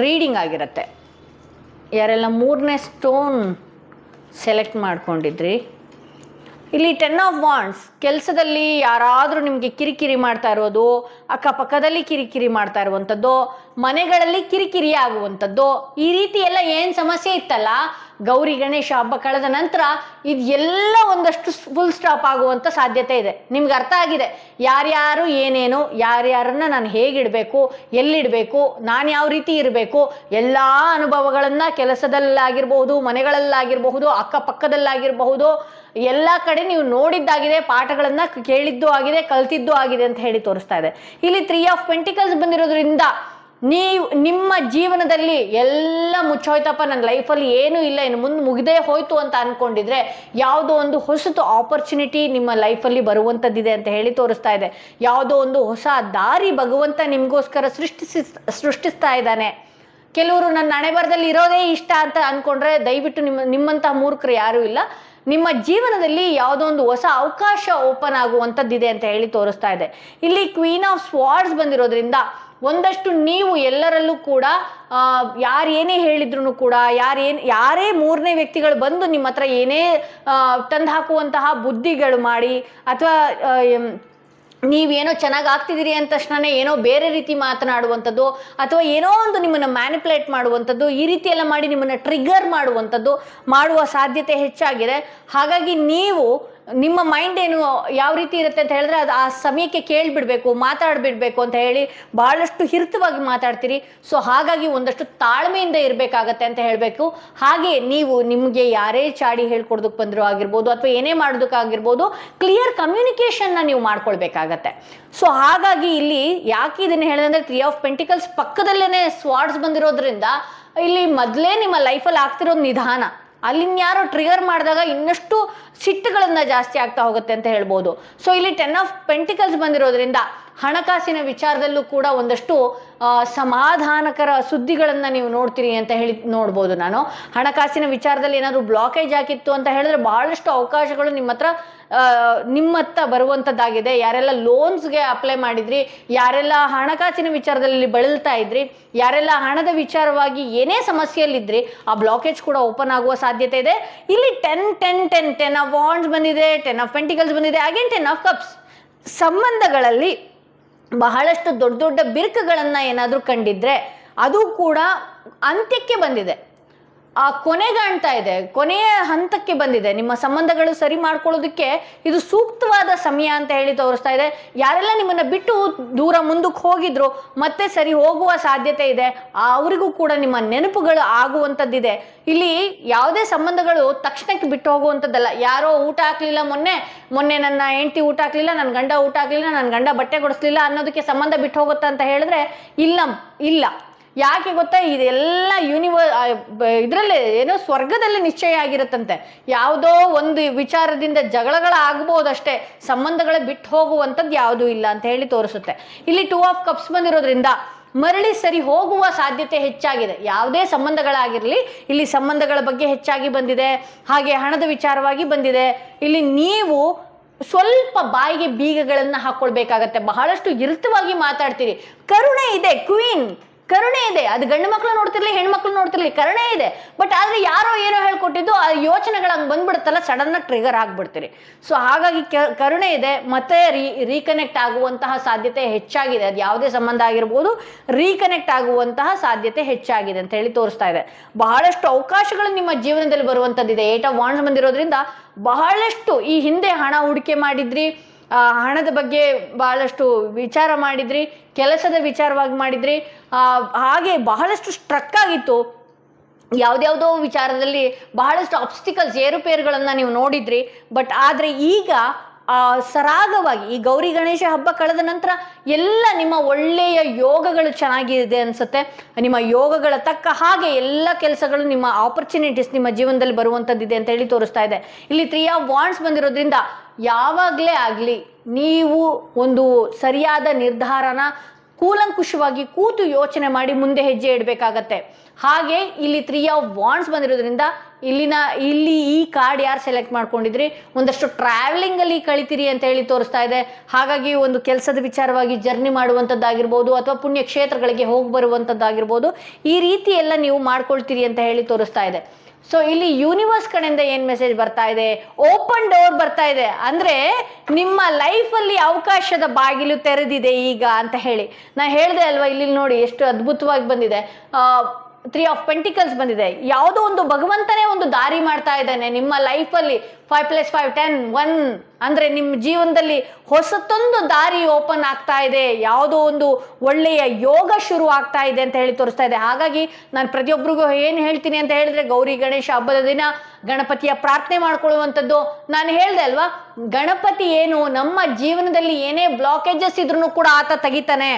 ರೀಡಿಂಗ್ ಆಗಿರುತ್ತೆ. ಯಾರೆಲ್ಲ 3ನೇ ಸ್ಟೋನ್ ಸೆಲೆಕ್ಟ್ ಮಾಡ್ಕೊಂಡಿದ್ರಿ, ಇಲ್ಲಿ 10 ಆಫ್ ವಾಂಡ್ಸ್, ಕೆಲಸದಲ್ಲಿ ಯಾರಾದರೂ ನಿಮಗೆ ಕಿರಿಕಿರಿ ಮಾಡ್ತಾ ಇರೋದು, ಅಕ್ಕಪಕ್ಕದಲ್ಲಿ ಕಿರಿಕಿರಿ ಮಾಡ್ತಾ ಇರುವಂಥದ್ದು, ಮನೆಗಳಲ್ಲಿ ಕಿರಿಕಿರಿ ಆಗುವಂಥದ್ದು, ಈ ರೀತಿ ಎಲ್ಲ ಏನು ಸಮಸ್ಯೆ ಇತ್ತಲ್ಲ, ಗೌರಿ ಗಣೇಶ ಹಬ್ಬ ಕಳೆದ ನಂತರ ಇದು ಎಲ್ಲ ಒಂದಷ್ಟು ಫುಲ್ ಸ್ಟಾಪ್ ಆಗುವಂಥ ಸಾಧ್ಯತೆ ಇದೆ. ನಿಮ್ಗೆ ಅರ್ಥ ಆಗಿದೆ ಯಾರ್ಯಾರು ಏನೇನು, ಯಾರ್ಯಾರನ್ನ ನಾನು ಹೇಗಿಡಬೇಕು, ಎಲ್ಲಿಡಬೇಕು, ನಾನು ಯಾವ ರೀತಿ ಇರಬೇಕು, ಎಲ್ಲ ಅನುಭವಗಳನ್ನು ಕೆಲಸದಲ್ಲಾಗಿರ್ಬಹುದು, ಮನೆಗಳಲ್ಲಾಗಿರಬಹುದು, ಅಕ್ಕಪಕ್ಕದಲ್ಲಾಗಿರಬಹುದು, ಎಲ್ಲ ಕಡೆ ನೀವು ನೋಡಿದ್ದಾಗಿದೆ, ಪಾಠಗಳನ್ನು ಕೇಳಿದ್ದು ಆಗಿದೆ, ಕಲ್ತಿದ್ದು ಆಗಿದೆ ಅಂತ ಹೇಳಿ ತೋರಿಸ್ತಾ ಇದೆ. ಇಲ್ಲಿ 3 ಆಫ್ ಪೆಂಟಿಕಲ್ಸ್ ಬಂದಿರೋದ್ರಿಂದ ನಿಮ್ಮ ಜೀವನದಲ್ಲಿ ಎಲ್ಲ ಮುಚ್ಚೋಯ್ತಪ್ಪ, ನನ್ನ ಲೈಫಲ್ಲಿ ಏನೂ ಇಲ್ಲ, ಇನ್ನು ಮುಂದೆ ಮುಗಿದೇ ಹೋಯ್ತು ಅಂತ ಅಂದ್ಕೊಂಡಿದ್ರೆ ಯಾವುದೋ ಒಂದು ಹೊಸತು ಆಪರ್ಚುನಿಟಿ ನಿಮ್ಮ ಲೈಫಲ್ಲಿ ಬರುವಂಥದ್ದಿದೆ ಅಂತ ಹೇಳಿ ತೋರಿಸ್ತಾ ಇದೆ. ಯಾವುದೋ ಒಂದು ಹೊಸ ದಾರಿ ಭಗವಂತ ನಿಮಗೋಸ್ಕರ ಸೃಷ್ಟಿಸ್ತಾ ಇದ್ದಾನೆ. ಕೆಲವರು ನನ್ನ ಹಣೆಬರದಲ್ಲಿ ಇರೋದೇ ಇಷ್ಟ ಅಂತ ಅಂದ್ಕೊಂಡ್ರೆ ದಯವಿಟ್ಟು ನಿಮ್ಮಂತಹ ಮೂರ್ಖರು ಯಾರೂ ಇಲ್ಲ. ನಿಮ್ಮ ಜೀವನದಲ್ಲಿ ಯಾವುದೋ ಒಂದು ಹೊಸ ಅವಕಾಶ ಓಪನ್ ಆಗುವಂಥದ್ದಿದೆ ಅಂತ ಹೇಳಿ ತೋರಿಸ್ತಾ ಇದೆ. ಇಲ್ಲಿ ಕ್ವೀನ್ ಆಫ್ ಸ್ವಾರ್ಡ್ಸ್ ಬಂದಿರೋದ್ರಿಂದ ಒಂದಷ್ಟು ನೀವು ಎಲ್ಲರಲ್ಲೂ ಕೂಡ ಯಾರೇನೇ ಹೇಳಿದ್ರು ಕೂಡ, ಯಾರೇ 3ನೇ ವ್ಯಕ್ತಿಗಳು ಬಂದು ನಿಮ್ಮ ಹತ್ರ ಏನೇ ತಂದು ಹಾಕುವಂತಹ ಬುದ್ಧಿಗಳು ಮಾಡಿ, ಅಥವಾ ನೀವೇನೋ ಚೆನ್ನಾಗಿ ಆಗ್ತಿದ್ದೀರಿ ಅಂದ ತಕ್ಷಣ ಏನೋ ಬೇರೆ ರೀತಿ ಮಾತನಾಡುವಂಥದ್ದು, ಅಥವಾ ಏನೋ ಒಂದು ನಿಮ್ಮನ್ನು ಮ್ಯಾನಿಪುಲೇಟ್ ಮಾಡುವಂಥದ್ದು, ಈ ರೀತಿ ಎಲ್ಲ ಮಾಡಿ ನಿಮ್ಮನ್ನು ಟ್ರಿಗರ್ ಮಾಡುವಂಥದ್ದು ಮಾಡುವ ಸಾಧ್ಯತೆ ಹೆಚ್ಚಾಗಿದೆ. ಹಾಗಾಗಿ ನೀವು ನಿಮ್ಮ ಮೈಂಡ್ ಏನು ಯಾವ ರೀತಿ ಇರುತ್ತೆ ಅಂತ ಹೇಳಿದ್ರೆ ಅದು ಆ ಸಮಯಕ್ಕೆ ಕೇಳಿಬಿಡ್ಬೇಕು, ಮಾತಾಡಿಬಿಡ್ಬೇಕು ಅಂತ ಹೇಳಿ ಬಹಳಷ್ಟು ಹಿರಿತವಾಗಿ ಮಾತಾಡ್ತೀರಿ. ಸೊ ಹಾಗಾಗಿ ಒಂದಷ್ಟು ತಾಳ್ಮೆಯಿಂದ ಇರಬೇಕಾಗತ್ತೆ ಅಂತ ಹೇಳಬೇಕು. ಹಾಗೆ ನೀವು ನಿಮಗೆ ಯಾರೇ ಚಾಡಿ ಹೇಳ್ಕೊಡೋದಕ್ಕೆ ಬಂದರೂ ಆಗಿರ್ಬೋದು, ಅಥವಾ ಏನೇ ಮಾಡೋದಕ್ಕಾಗಿರ್ಬೋದು, ಕ್ಲಿಯರ್ ಕಮ್ಯುನಿಕೇಷನ್ನ ನೀವು ಮಾಡ್ಕೊಳ್ಬೇಕಾಗತ್ತೆ. ಸೊ ಹಾಗಾಗಿ ಇಲ್ಲಿ ಯಾಕೆ ಇದನ್ನು ಹೇಳಿದ್ರೆ 3 ಆಫ್ ಪೆಂಟಿಕಲ್ಸ್ ಪಕ್ಕದಲ್ಲೇ ಸ್ವಾರ್ಡ್ಸ್ ಬಂದಿರೋದ್ರಿಂದ ಇಲ್ಲಿ ಮೊದಲೇ ನಿಮ್ಮ ಲೈಫಲ್ಲಿ ಆಗ್ತಿರೋದು ನಿಧಾನ, ಅಲ್ಲಿನ್ಯಾರೋ ಟ್ರಿಗರ್ ಮಾಡಿದಾಗ ಇನ್ನಷ್ಟು ಸಿಟ್ಟುಗಳನ್ನು ಜಾಸ್ತಿ ಆಗ್ತಾ ಹೋಗುತ್ತೆ ಅಂತ ಹೇಳ್ಬೋದು. ಸೊ ಇಲ್ಲಿ 10 ಆಫ್ ಪೆಂಟಿಕಲ್ಸ್ ಬಂದಿರೋದ್ರಿಂದ ಹಣಕಾಸಿನ ವಿಚಾರದಲ್ಲೂ ಕೂಡ ಒಂದಷ್ಟು ಸಮಾಧಾನಕರ ಸುದ್ದಿಗಳನ್ನು ನೀವು ನೋಡ್ತೀರಿ ಅಂತ ಹೇಳಿ ನೋಡ್ಬೋದು. ನಾನು ಹಣಕಾಸಿನ ವಿಚಾರದಲ್ಲಿ ಏನಾದರೂ ಬ್ಲಾಕೇಜ್ ಆಗಿತ್ತು ಅಂತ ಹೇಳಿದ್ರೆ ಬಹಳಷ್ಟು ಅವಕಾಶಗಳು ನಿಮ್ಮ ಹತ್ರ ಬರುವಂಥದ್ದಾಗಿದೆ. ಯಾರೆಲ್ಲ ಲೋನ್ಸ್ಗೆ ಅಪ್ಲೈ ಮಾಡಿದ್ರಿ, ಯಾರೆಲ್ಲ ಹಣಕಾಸಿನ ವಿಚಾರದಲ್ಲಿ ಬಳಲ್ತಾ ಇದ್ರಿ, ಯಾರೆಲ್ಲ ಹಣದ ವಿಚಾರವಾಗಿ ಏನೇ ಸಮಸ್ಯೆಯಲ್ಲಿದ್ರಿ, ಆ ಬ್ಲಾಕೇಜ್ ಕೂಡ ಓಪನ್ ಆಗುವ ಸಾಧ್ಯತೆ ಇದೆ. ಇಲ್ಲಿ 10 ಆಫ್ ವಾಂಡ್ಸ್ ಬಂದಿದೆ, 10 ಆಫ್ ಪೆಂಟಿಕಲ್ಸ್ ಬಂದಿದೆ, ಅಗೇನ್ 10 ಆಫ್ ಕಪ್ಸ್. ಸಂಬಂಧಗಳಲ್ಲಿ ಬಹಳಷ್ಟು ದೊಡ್ಡ ದೊಡ್ಡ ಬಿರುಕುಗಳನ್ನು ಏನಾದರೂ ಕಂಡಿದ್ರೆ ಅದು ಕೂಡ ಅಂತ್ಯಕ್ಕೆ ಬಂದಿದೆ, ಕೊನೆಗಾಣ್ತಾ ಇದೆ, ಕೊನೆಯ ಹಂತಕ್ಕೆ ಬಂದಿದೆ. ನಿಮ್ಮ ಸಂಬಂಧಗಳು ಸರಿ ಮಾಡ್ಕೊಳ್ಳೋದಕ್ಕೆ ಇದು ಸೂಕ್ತವಾದ ಸಮಯ ಅಂತ ಹೇಳಿ ತೋರಿಸ್ತಾ ಇದೆ. ಯಾರೆಲ್ಲ ನಿಮ್ಮನ್ನು ಬಿಟ್ಟು ದೂರ ಮುಂದಕ್ಕೆ ಹೋಗಿದ್ರು ಮತ್ತೆ ಸರಿ ಹೋಗುವ ಸಾಧ್ಯತೆ ಇದೆ, ಅವರಿಗೂ ಕೂಡ ನಿಮ್ಮ ನೆನಪುಗಳು ಆಗುವಂಥದ್ದಿದೆ. ಇಲ್ಲಿ ಯಾವುದೇ ಸಂಬಂಧಗಳು ತಕ್ಷಣಕ್ಕೆ ಬಿಟ್ಟು ಹೋಗುವಂಥದ್ದಲ್ಲ. ಯಾರೋ ಊಟ ಹಾಕ್ಲಿಲ್ಲ, ಮೊನ್ನೆ ನನ್ನ ಹೆಂಡತಿ ಊಟ ಹಾಕ್ಲಿಲ್ಲ, ನನ್ನ ಗಂಡ ಊಟ ಹಾಕ್ಲಿಲ್ಲ, ನನ್ನ ಗಂಡ ಬಟ್ಟೆ ಕೊಡಿಸ್ಲಿಲ್ಲ ಅನ್ನೋದಕ್ಕೆ ಸಂಬಂಧ ಬಿಟ್ಟು ಹೋಗುತ್ತಾ ಅಂತ ಹೇಳಿದ್ರೆ ಇಲ್ಲ. ಯಾಕೆ ಗೊತ್ತಾ, ಇದೆಲ್ಲ ಇದರಲ್ಲೇ ಏನೋ ಸ್ವರ್ಗದಲ್ಲಿ ನಿಶ್ಚಯ ಆಗಿರುತ್ತಂತೆ. ಯಾವುದೋ ಒಂದು ವಿಚಾರದಿಂದ ಜಗಳಗಳಾಗಬಹುದಷ್ಟೇ, ಸಂಬಂಧಗಳ ಬಿಟ್ಟು ಹೋಗುವಂಥದ್ದು ಯಾವುದೂ ಇಲ್ಲ ಅಂತ ಹೇಳಿ ತೋರಿಸುತ್ತೆ. ಇಲ್ಲಿ 2 ಆಫ್ ಕಪ್ಸ್ ಬಂದಿರೋದ್ರಿಂದ ಮರಳಿ ಸರಿ ಹೋಗುವ ಸಾಧ್ಯತೆ ಹೆಚ್ಚಾಗಿದೆ. ಯಾವುದೇ ಸಂಬಂಧಗಳಾಗಿರಲಿ, ಇಲ್ಲಿ ಸಂಬಂಧಗಳ ಬಗ್ಗೆ ಹೆಚ್ಚಾಗಿ ಬಂದಿದೆ. ಹಾಗೆ ಹಣದ ವಿಚಾರವಾಗಿ ಬಂದಿದೆ. ಇಲ್ಲಿ ನೀವು ಸ್ವಲ್ಪ ಬಾಯಿಗೆ ಬೀಗಗಳನ್ನು ಹಾಕ್ಕೊಳ್ಬೇಕಾಗತ್ತೆ. ಬಹಳಷ್ಟು ಇರುತ್ತವಾಗಿ ಮಾತಾಡ್ತೀರಿ. ಕರುಣೆ ಇದೆ, ಕ್ವೀನ್ ಕರುಣೆ ಇದೆ. ಅದು ಗಂಡು ಮಕ್ಕಳು ನೋಡ್ತಿರ್ಲಿ, ಹೆಣ್ಮಕ್ಳು ನೋಡ್ತಿರ್ಲಿ, ಕರುಣೆ ಇದೆ. ಬಟ್ ಆದರೆ ಯಾರೋ ಏನೋ ಹೇಳ್ಕೊಟ್ಟಿದ್ದು ಆ ಯೋಚನೆಗಳು ಹಂಗೆ ಬಂದ್ಬಿಡುತ್ತಲ್ಲ, ಸಡನ್ನಾಗಿ ಟ್ರಿಗರ್ ಆಗಿಬಿಡ್ತೀರಿ. ಸೊ ಹಾಗಾಗಿ ಕರುಣೆ ಇದೆ. ಮತ್ತೆ ರೀಕನೆಕ್ಟ್ ಆಗುವಂತಹ ಸಾಧ್ಯತೆ ಹೆಚ್ಚಾಗಿದೆ. ಅದು ಯಾವುದೇ ಸಂಬಂಧ ಆಗಿರ್ಬೋದು, ರೀಕನೆಕ್ಟ್ ಆಗುವಂತಹ ಸಾಧ್ಯತೆ ಹೆಚ್ಚಾಗಿದೆ ಅಂತ ಹೇಳಿ ತೋರಿಸ್ತಾ ಇದೆ. ಬಹಳಷ್ಟು ಅವಕಾಶಗಳು ನಿಮ್ಮ ಜೀವನದಲ್ಲಿ ಬರುವಂಥದ್ದಿದೆ. 8 ಆಫ್ ವಾಂಡ್ಸ್ ಬಂದಿರೋದ್ರಿಂದ ಬಹಳಷ್ಟು ಈ ಹಿಂದೆ ಹಣ ಹೂಡಿಕೆ ಮಾಡಿದ್ರಿ, ಹಣದ ಬಗ್ಗೆ ಬಹಳಷ್ಟು ವಿಚಾರ ಮಾಡಿದ್ರಿ, ಕೆಲಸದ ವಿಚಾರವಾಗಿ ಮಾಡಿದ್ರಿ, ಹಾಗೆ ಬಹಳಷ್ಟು ಸ್ಟ್ರಕ್ ಆಗಿತ್ತು. ಯಾವುದ್ಯಾವುದೋ ವಿಚಾರದಲ್ಲಿ ಬಹಳಷ್ಟು ಆಬ್ಸ್ಟಿಕಲ್ಸ್, ಏರುಪೇರುಗಳನ್ನು ನೀವು ನೋಡಿದ್ರಿ. ಬಟ್ ಆದರೆ ಈಗ ಸರಾಗವಾಗಿ ಈ ಗೌರಿ ಗಣೇಶ ಹಬ್ಬ ಕಳೆದ ನಂತರ ಎಲ್ಲ ನಿಮ್ಮ ಒಳ್ಳೆಯ ಯೋಗಗಳು ಚೆನ್ನಾಗಿದೆ ಅನಿಸುತ್ತೆ. ನಿಮ್ಮ ಯೋಗಗಳ ತಕ್ಕ ಹಾಗೆ ಎಲ್ಲ ಕೆಲಸಗಳು, ನಿಮ್ಮ ಆಪರ್ಚುನಿಟೀಸ್ ನಿಮ್ಮ ಜೀವನದಲ್ಲಿ ಬರುವಂಥದ್ದಿದೆ ಅಂತ ಹೇಳಿ ತೋರಿಸ್ತಾ ಇದೆ. ಇಲ್ಲಿ 3 ಆಫ್ ವಾಂಡ್ಸ್ ಬಂದಿರೋದ್ರಿಂದ ಯಾವಾಗಲೇ ಆಗಲಿ ನೀವು ಒಂದು ಸರಿಯಾದ ನಿರ್ಧಾರನ ಕೂಲಂಕುಷವಾಗಿ ಕೂತು ಯೋಚನೆ ಮಾಡಿ ಮುಂದೆ ಹೆಜ್ಜೆ ಇಡಬೇಕಾಗತ್ತೆ. ಹಾಗೆ ಇಲ್ಲಿ 3 ಆಫ್ ವಾಂಡ್ಸ್ ಬಂದಿರೋದ್ರಿಂದ ಇಲ್ಲಿ ಈ ಕಾರ್ಡ್ ಯಾರು ಸೆಲೆಕ್ಟ್ ಮಾಡ್ಕೊಂಡಿದ್ರಿ, ಒಂದಷ್ಟು ಟ್ರಾವೆಲಿಂಗಲ್ಲಿ ಕಳಿತೀರಿ ಅಂತ ಹೇಳಿ ತೋರಿಸ್ತಾ ಇದೆ. ಹಾಗಾಗಿ ಒಂದು ಕೆಲಸದ ವಿಚಾರವಾಗಿ ಜರ್ನಿ ಮಾಡುವಂಥದ್ದಾಗಿರ್ಬೋದು, ಅಥವಾ ಪುಣ್ಯಕ್ಷೇತ್ರಗಳಿಗೆ ಹೋಗಿ ಬರುವಂಥದ್ದಾಗಿರ್ಬೋದು, ಈ ರೀತಿ ಎಲ್ಲ ನೀವು ಮಾಡ್ಕೊಳ್ತೀರಿ ಅಂತ ಹೇಳಿ ತೋರಿಸ್ತಾ ಇದೆ. ಸೊ ಇಲ್ಲಿ ಯೂನಿವರ್ಸ್ ಕಡೆಯಿಂದ ಏನು ಮೆಸೇಜ್ ಬರ್ತಾ ಇದೆ, ಓಪನ್ ಡೋರ್ ಬರ್ತಾ ಇದೆ. ಅಂದರೆ ನಿಮ್ಮ ಲೈಫಲ್ಲಿ ಅವಕಾಶದ ಬಾಗಿಲು ತೆರೆದಿದೆ ಈಗ ಅಂತ ಹೇಳಿ ನಾನು ಹೇಳಿದೆ ಅಲ್ವಾ. ಇಲ್ಲಿ ನೋಡಿ ಎಷ್ಟು ಅದ್ಭುತವಾಗಿ ಬಂದಿದೆ. 3 ಆಫ್ ಪೆಂಟಿಕಲ್ಸ್ ಬಂದಿದೆ. ಯಾವುದೋ ಒಂದು ಭಗವಂತನೇ ಒಂದು ದಾರಿ ಮಾಡ್ತಾ ಇದ್ದಾನೆ ನಿಮ್ಮ ಲೈಫಲ್ಲಿ. 5 + 5 10 1 ಅಂದರೆ ನಿಮ್ಮ ಜೀವನದಲ್ಲಿ ಹೊಸತೊಂದು ದಾರಿ ಓಪನ್ ಆಗ್ತಾ ಇದೆ, ಯಾವುದೋ ಒಂದು ಒಳ್ಳೆಯ ಯೋಗ ಶುರು ಆಗ್ತಾ ಇದೆ ಅಂತ ಹೇಳಿ ತೋರಿಸ್ತಾ ಇದೆ. ಹಾಗಾಗಿ ನಾನು ಪ್ರತಿಯೊಬ್ಬರಿಗೂ ಏನು ಹೇಳ್ತೀನಿ ಅಂತ ಹೇಳಿದ್ರೆ, ಗೌರಿ ಗಣೇಶ ಹಬ್ಬದ ದಿನ ಗಣಪತಿಯ ಪ್ರಾರ್ಥನೆ ಮಾಡ್ಕೊಳ್ಳುವಂಥದ್ದು. ನಾನು ಹೇಳಿದೆ ಅಲ್ವಾ, ಗಣಪತಿ ಏನು ನಮ್ಮ ಜೀವನದಲ್ಲಿ ಏನೇ ಬ್ಲಾಕೇಜಸ್ ಇದ್ರೂ ಕೂಡ ಆತ ತೆಗಿತಾನೆ.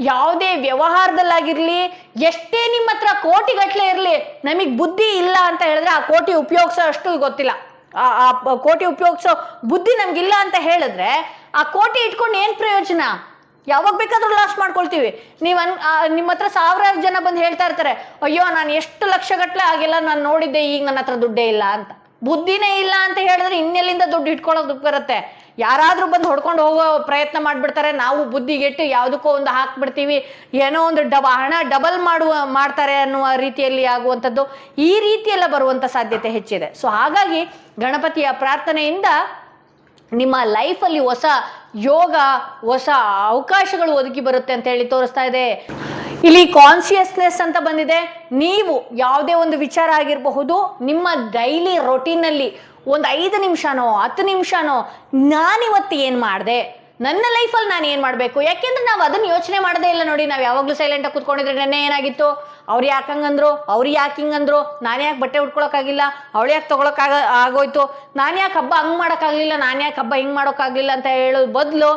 ಯಾವುದೇ ವ್ಯವಹಾರದಲ್ಲಾಗಿರ್ಲಿ, ಎಷ್ಟೇ ನಿಮ್ಮ ಹತ್ರ ಕೋಟಿಗಟ್ಟಲೆ ಇರಲಿ, ನಮಗೆ ಬುದ್ಧಿ ಇಲ್ಲ ಅಂತ ಹೇಳಿದ್ರೆ ಆ ಕೋಟಿ ಉಪಯೋಗಿಸೋ ಅಷ್ಟು ಗೊತ್ತಿಲ್ಲ. ಆ ಕೋಟಿ ಉಪಯೋಗಿಸೋ ಬುದ್ಧಿ ನಮಗಿಲ್ಲ ಅಂತ ಹೇಳಿದ್ರೆ ಆ ಕೋಟಿ ಇಟ್ಕೊಂಡು ಏನು ಪ್ರಯೋಜನ? ಯಾವಾಗ ಬೇಕಾದ್ರೂ ಲಾಸ್ ಮಾಡ್ಕೊಳ್ತೀವಿ. ನಿಮ್ಮ ಹತ್ರ ಸಾವಿರಾರು ಜನ ಬಂದು ಹೇಳ್ತಾ ಇರ್ತಾರೆ, ಅಯ್ಯೋ ನಾನು ಎಷ್ಟು ಲಕ್ಷಗಟ್ಟಲೆ ಆಗಿಲ್ಲ, ನಾನು ನೋಡಿದ್ದೆ, ಈಗ ನನ್ನ ಹತ್ರ ದುಡ್ಡೇ ಇಲ್ಲ ಅಂತ. ಬುದ್ಧಿನೇ ಇಲ್ಲ ಅಂತ ಹೇಳಿದ್ರೆ ಇನ್ನೆಲ್ಲಿಂದ ದುಡ್ಡು ಇಟ್ಕೊಳ್ಳೋದು ಬರುತ್ತೆ? ಯಾರಾದರೂ ಬಂದು ಹೊಡ್ಕೊಂಡು ಹೋಗೋ ಪ್ರಯತ್ನ ಮಾಡಿಬಿಡ್ತಾರೆ. ನಾವು ಬುದ್ಧಿಗೆಟ್ಟು ಯಾವುದಕ್ಕೋ ಒಂದು ಹಾಕ್ಬಿಡ್ತೀವಿ, ಏನೋ ಒಂದು ಹಣ ಡಬಲ್ ಮಾಡ್ತಾರೆ ಅನ್ನುವ ರೀತಿಯಲ್ಲಿ ಆಗುವಂಥದ್ದು, ಈ ರೀತಿಯೆಲ್ಲ ಬರುವಂಥ ಸಾಧ್ಯತೆ ಹೆಚ್ಚಿದೆ. ಸೊ ಹಾಗಾಗಿ ಗಣಪತಿಯ ಪ್ರಾರ್ಥನೆಯಿಂದ ನಿಮ್ಮ ಲೈಫಲ್ಲಿ ಹೊಸ ಯೋಗ, ಹೊಸ ಅವಕಾಶಗಳು ಒದಗಿ ಬರುತ್ತೆ ಅಂತ ಹೇಳಿ ತೋರಿಸ್ತಾ ಇದೆ. ಇಲ್ಲಿ ಕಾನ್ಸಿಯಸ್ನೆಸ್ ಅಂತ ಬಂದಿದೆ. ನೀವು ಯಾವುದೇ ಒಂದು ವಿಚಾರ ಆಗಿರಬಹುದು, ನಿಮ್ಮ ಡೈಲಿ ರೊಟೀನಲ್ಲಿ ಒಂದು 5 ನಿಮಿಷನೋ 10 ನಿಮಿಷನೋ ನಾನಿವತ್ತು ಏನು ಮಾಡಿದೆ, ನನ್ನ ಲೈಫಲ್ಲಿ ನಾನು ಏನು ಮಾಡಬೇಕು. ಯಾಕೆಂದ್ರೆ ನಾವು ಅದನ್ನು ಯೋಚನೆ ಮಾಡೋದೇ ಇಲ್ಲ ನೋಡಿ. ನಾವು ಯಾವಾಗಲೂ ಸೈಲೆಂಟಾಗಿ ಕೂತ್ಕೊಂಡಿದ್ರೆ, ನೆನ್ನೆ ಏನಾಗಿತ್ತು, ಅವ್ರು ಯಾಕೆ ಹಂಗಂದ್ರು, ಅವ್ರು ಯಾಕೆ ಹಿಂಗಂದ್ರು, ನಾನು ಯಾಕೆ ಬಟ್ಟೆ ಉಟ್ಕೊಳಕ್ಕಾಗಿಲ್ಲ, ಅವಳು ಯಾಕೆ ಆಗೋಯ್ತು, ನಾನು ಯಾಕೆ ಹಬ್ಬ ಹಂಗೆ ಮಾಡೋಕ್ಕಾಗಲಿಲ್ಲ, ನಾನು ಯಾಕೆ ಹಬ್ಬ ಹಿಂಗೆ ಮಾಡೋಕ್ಕಾಗಲಿಲ್ಲ ಅಂತ ಹೇಳೋದು ಬದಲು,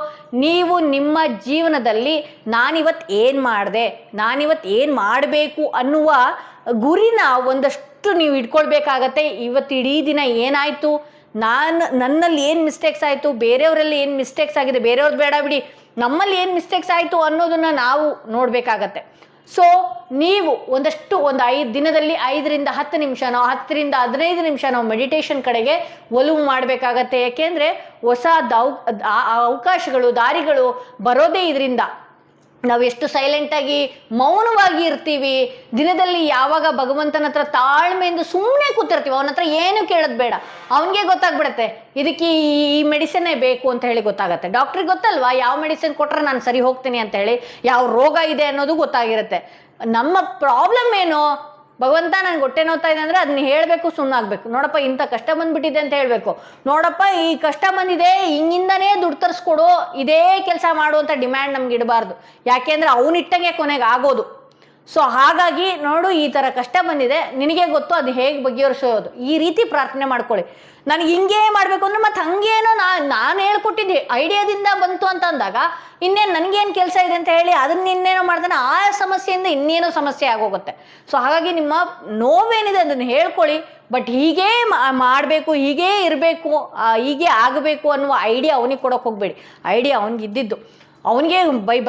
ನೀವು ನಿಮ್ಮ ಜೀವನದಲ್ಲಿ ನಾನಿವತ್ತು ಏನು ಮಾಡಿದೆ, ನಾನಿವತ್ತು ಏನು ಮಾಡಬೇಕು ಅನ್ನುವ ಗುರಿನ ಒಂದಷ್ಟು ನೀವು ಇಟ್ಕೊಳ್ಬೇಕಾಗತ್ತೆ. ಇವತ್ತು ಇಡೀ ದಿನ ಏನಾಯಿತು, ನನ್ನಲ್ಲಿ ಏನು ಮಿಸ್ಟೇಕ್ಸ್ ಆಯಿತು, ಬೇರೆಯವರಲ್ಲಿ ಏನು ಮಿಸ್ಟೇಕ್ಸ್ ಆಗಿದೆ, ಬೇರೆಯವ್ರದ್ದು ಬೇಡ ಬಿಡಿ, ನಮ್ಮಲ್ಲಿ ಏನು ಮಿಸ್ಟೇಕ್ಸ್ ಆಯಿತು ಅನ್ನೋದನ್ನು ನಾವು ನೋಡಬೇಕಾಗತ್ತೆ. ಸೊ ನೀವು ಒಂದು 5 ದಿನದಲ್ಲಿ 5 ರಿಂದ 10 ನಿಮಿಷನೋ 10 ರಿಂದ 15 ನಿಮಿಷನೋ ಮೆಡಿಟೇಷನ್ ಕಡೆಗೆ ಒಲವು ಮಾಡಬೇಕಾಗತ್ತೆ. ಯಾಕೆಂದರೆ ಹೊಸ ಅವಕಾಶಗಳು, ದಾರಿಗಳು ಬರೋದೇ ಇದರಿಂದ. ನಾವು ಎಷ್ಟು ಸೈಲೆಂಟಾಗಿ ಮೌನವಾಗಿ ಇರ್ತೀವಿ, ದಿನದಲ್ಲಿ ಯಾವಾಗ ಭಗವಂತನ ಹತ್ರ ತಾಳ್ಮೆಯಿಂದ ಸುಮ್ಮನೆ ಕೂತಿರ್ತೀವಿ, ಅವನ ಹತ್ರ ಏನು ಕೇಳೋದು ಬೇಡ, ಅವನಿಗೆ ಗೊತ್ತಾಗ್ಬಿಡತ್ತೆ ಇದಕ್ಕೆ ಈ ಮೆಡಿಸಿನ್ನೇ ಬೇಕು ಅಂತ ಹೇಳಿ ಗೊತ್ತಾಗತ್ತೆ. ಡಾಕ್ಟ್ರಿಗೆ ಗೊತ್ತಲ್ವಾ ಯಾವ ಮೆಡಿಸಿನ್ ಕೊಟ್ಟರೆ ನಾನು ಸರಿ ಹೋಗ್ತೀನಿ ಅಂತ ಹೇಳಿ, ಯಾವ ರೋಗ ಇದೆ ಅನ್ನೋದು ಗೊತ್ತಾಗಿರುತ್ತೆ. ನಮ್ಮ ಪ್ರಾಬ್ಲಮ್ ಏನು, ಭಗವಂತ ನನಗೆ ಹೊಟ್ಟೆ ನೋಡ್ತಾ ಇದೆ ಅಂದರೆ ಅದನ್ನ ಹೇಳಬೇಕು, ಸುಮ್ಮನಾಗಬೇಕು. ನೋಡಪ್ಪ ಇಂಥ ಕಷ್ಟ ಬಂದ್ಬಿಟ್ಟಿದೆ ಅಂತ ಹೇಳಬೇಕು. ನೋಡಪ್ಪ ಈ ಕಷ್ಟ ಬಂದಿದೆ, ಹಿಂಗಿಂದನೇ ದುಡ್ಡು ತರಿಸ್ಕೊಡು, ಇದೇ ಕೆಲಸ ಮಾಡುವಂಥ ಡಿಮ್ಯಾಂಡ್ ನಮ್ಗೆ ಇಡಬಾರ್ದು. ಯಾಕೆಂದರೆ ಅವನಿಟ್ಟಂಗೆ ಕೊನೆಗೆ ಆಗೋದು. ಸೊ ಹಾಗಾಗಿ ನೋಡು, ಈ ಥರ ಕಷ್ಟ ಬಂದಿದೆ, ನಿನಗೆ ಗೊತ್ತು ಅದು ಹೇಗೆ ಬಗೆಹರಿಸೋದು, ಈ ರೀತಿ ಪ್ರಾರ್ಥನೆ ಮಾಡ್ಕೊಳ್ಳಿ. ನನಗೆ ಹಿಂಗೇ ಮಾಡಬೇಕು ಅಂದ್ರೆ ಮತ್ತೆ ಹಂಗೇನೋ ನಾನು ಹೇಳ್ಕೊಟ್ಟಿದ್ದೆ ಐಡಿಯಾದಿಂದ ಬಂತು ಅಂತ ಅಂದಾಗ ಇನ್ನೇನು ನನಗೇನು ಕೆಲಸ ಇದೆ ಅಂತ ಹೇಳಿ ಅದನ್ನ ಇನ್ನೇನೋ ಮಾಡ್ತಾನೆ, ಆ ಸಮಸ್ಯೆಯಿಂದ ಇನ್ನೇನೋ ಸಮಸ್ಯೆ ಆಗೋಗುತ್ತೆ. ಸೊ ಹಾಗಾಗಿ ನಿಮ್ಮ ನೋವೇನಿದೆ ಅದನ್ನು ಹೇಳ್ಕೊಳ್ಳಿ. ಬಟ್ ಹೀಗೇ ಮಾಡಬೇಕು, ಹೀಗೇ ಇರಬೇಕು, ಹೀಗೆ ಆಗಬೇಕು ಅನ್ನುವ ಐಡಿಯಾ ಅವನಿಗೆ ಕೊಡೋಕೆ ಹೋಗಬೇಡಿ. ಐಡಿಯಾ ಅವನಿಗೆ ಇದ್ದಿದ್ದು, ಅವನಿಗೆ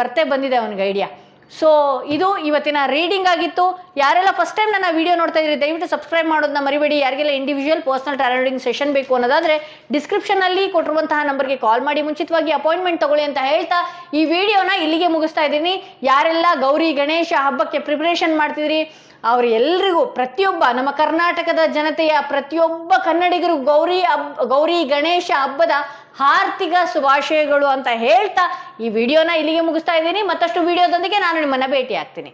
ಬರ್ತೆ ಬಂದಿದೆ ಅವನಿಗೆ ಐಡಿಯಾ. ಸೊ ಇದು ಇವತ್ತಿನ ರೀಡಿಂಗ್ ಆಗಿತ್ತು. ಯಾರೆಲ್ಲ ಫಸ್ಟ್ ಟೈಮ್ ನನ್ನ ವಿಡಿಯೋ ನೋಡ್ತಾ ಇದ್ರಿ ದಯವಿಟ್ಟು ಸಬ್ಸ್ಕ್ರೈಬ್ ಮಾಡೋದನ್ನ ಮರಿಬೇಡಿ. ಯಾರಿಗೆಲ್ಲ ಇಂಡಿವಿಜುವಲ್ ಪರ್ಸನಲ್ ಟಾರೋ ರೀಡಿಂಗ್ ಸೆಷನ್ ಬೇಕು ಅನ್ನೋದಾದರೆ ಡಿಸ್ಕ್ರಿಪ್ಷನಲ್ಲಿ ಕೊಟ್ಟಿರುವಂತಹ ನಂಬರ್ಗೆ ಕಾಲ್ ಮಾಡಿ ಮುಂಚಿತವಾಗಿ ಅಪಾಯಿಂಟ್ಮೆಂಟ್ ತಗೊಳ್ಳಿ ಅಂತ ಹೇಳ್ತಾ ಈ ವಿಡಿಯೋನ ಇಲ್ಲಿಗೆ ಮುಗಿಸ್ತಾ ಇದ್ದೀನಿ. ಯಾರೆಲ್ಲ ಗೌರಿ ಗಣೇಶ ಹಬ್ಬಕ್ಕೆ ಪ್ರಿಪರೇಷನ್ ಮಾಡ್ತಿದ್ರಿ ಅವರೆಲ್ಲರಿಗೂ, ಪ್ರತಿಯೊಬ್ಬ ನಮ್ಮ ಕರ್ನಾಟಕದ ಜನತೆಯ ಪ್ರತಿಯೊಬ್ಬ ಕನ್ನಡಿಗರು ಗೌರಿ ಗಣೇಶ ಹಬ್ಬದ ಹಾರ್ದಿಕ ಶುಭಾಶಯಗಳು ಅಂತ ಹೇಳ್ತಾ ಈ ವಿಡಿಯೋನ ಇಲ್ಲಿಗೆ ಮುಗಿಸ್ತಾ ಇದ್ದೀನಿ. ಮತ್ತಷ್ಟು ವಿಡಿಯೋದೊಂದಿಗೆ ನಾನು ನಿಮ್ಮನ್ನ ಭೇಟಿ ಆಗ್ತೀನಿ.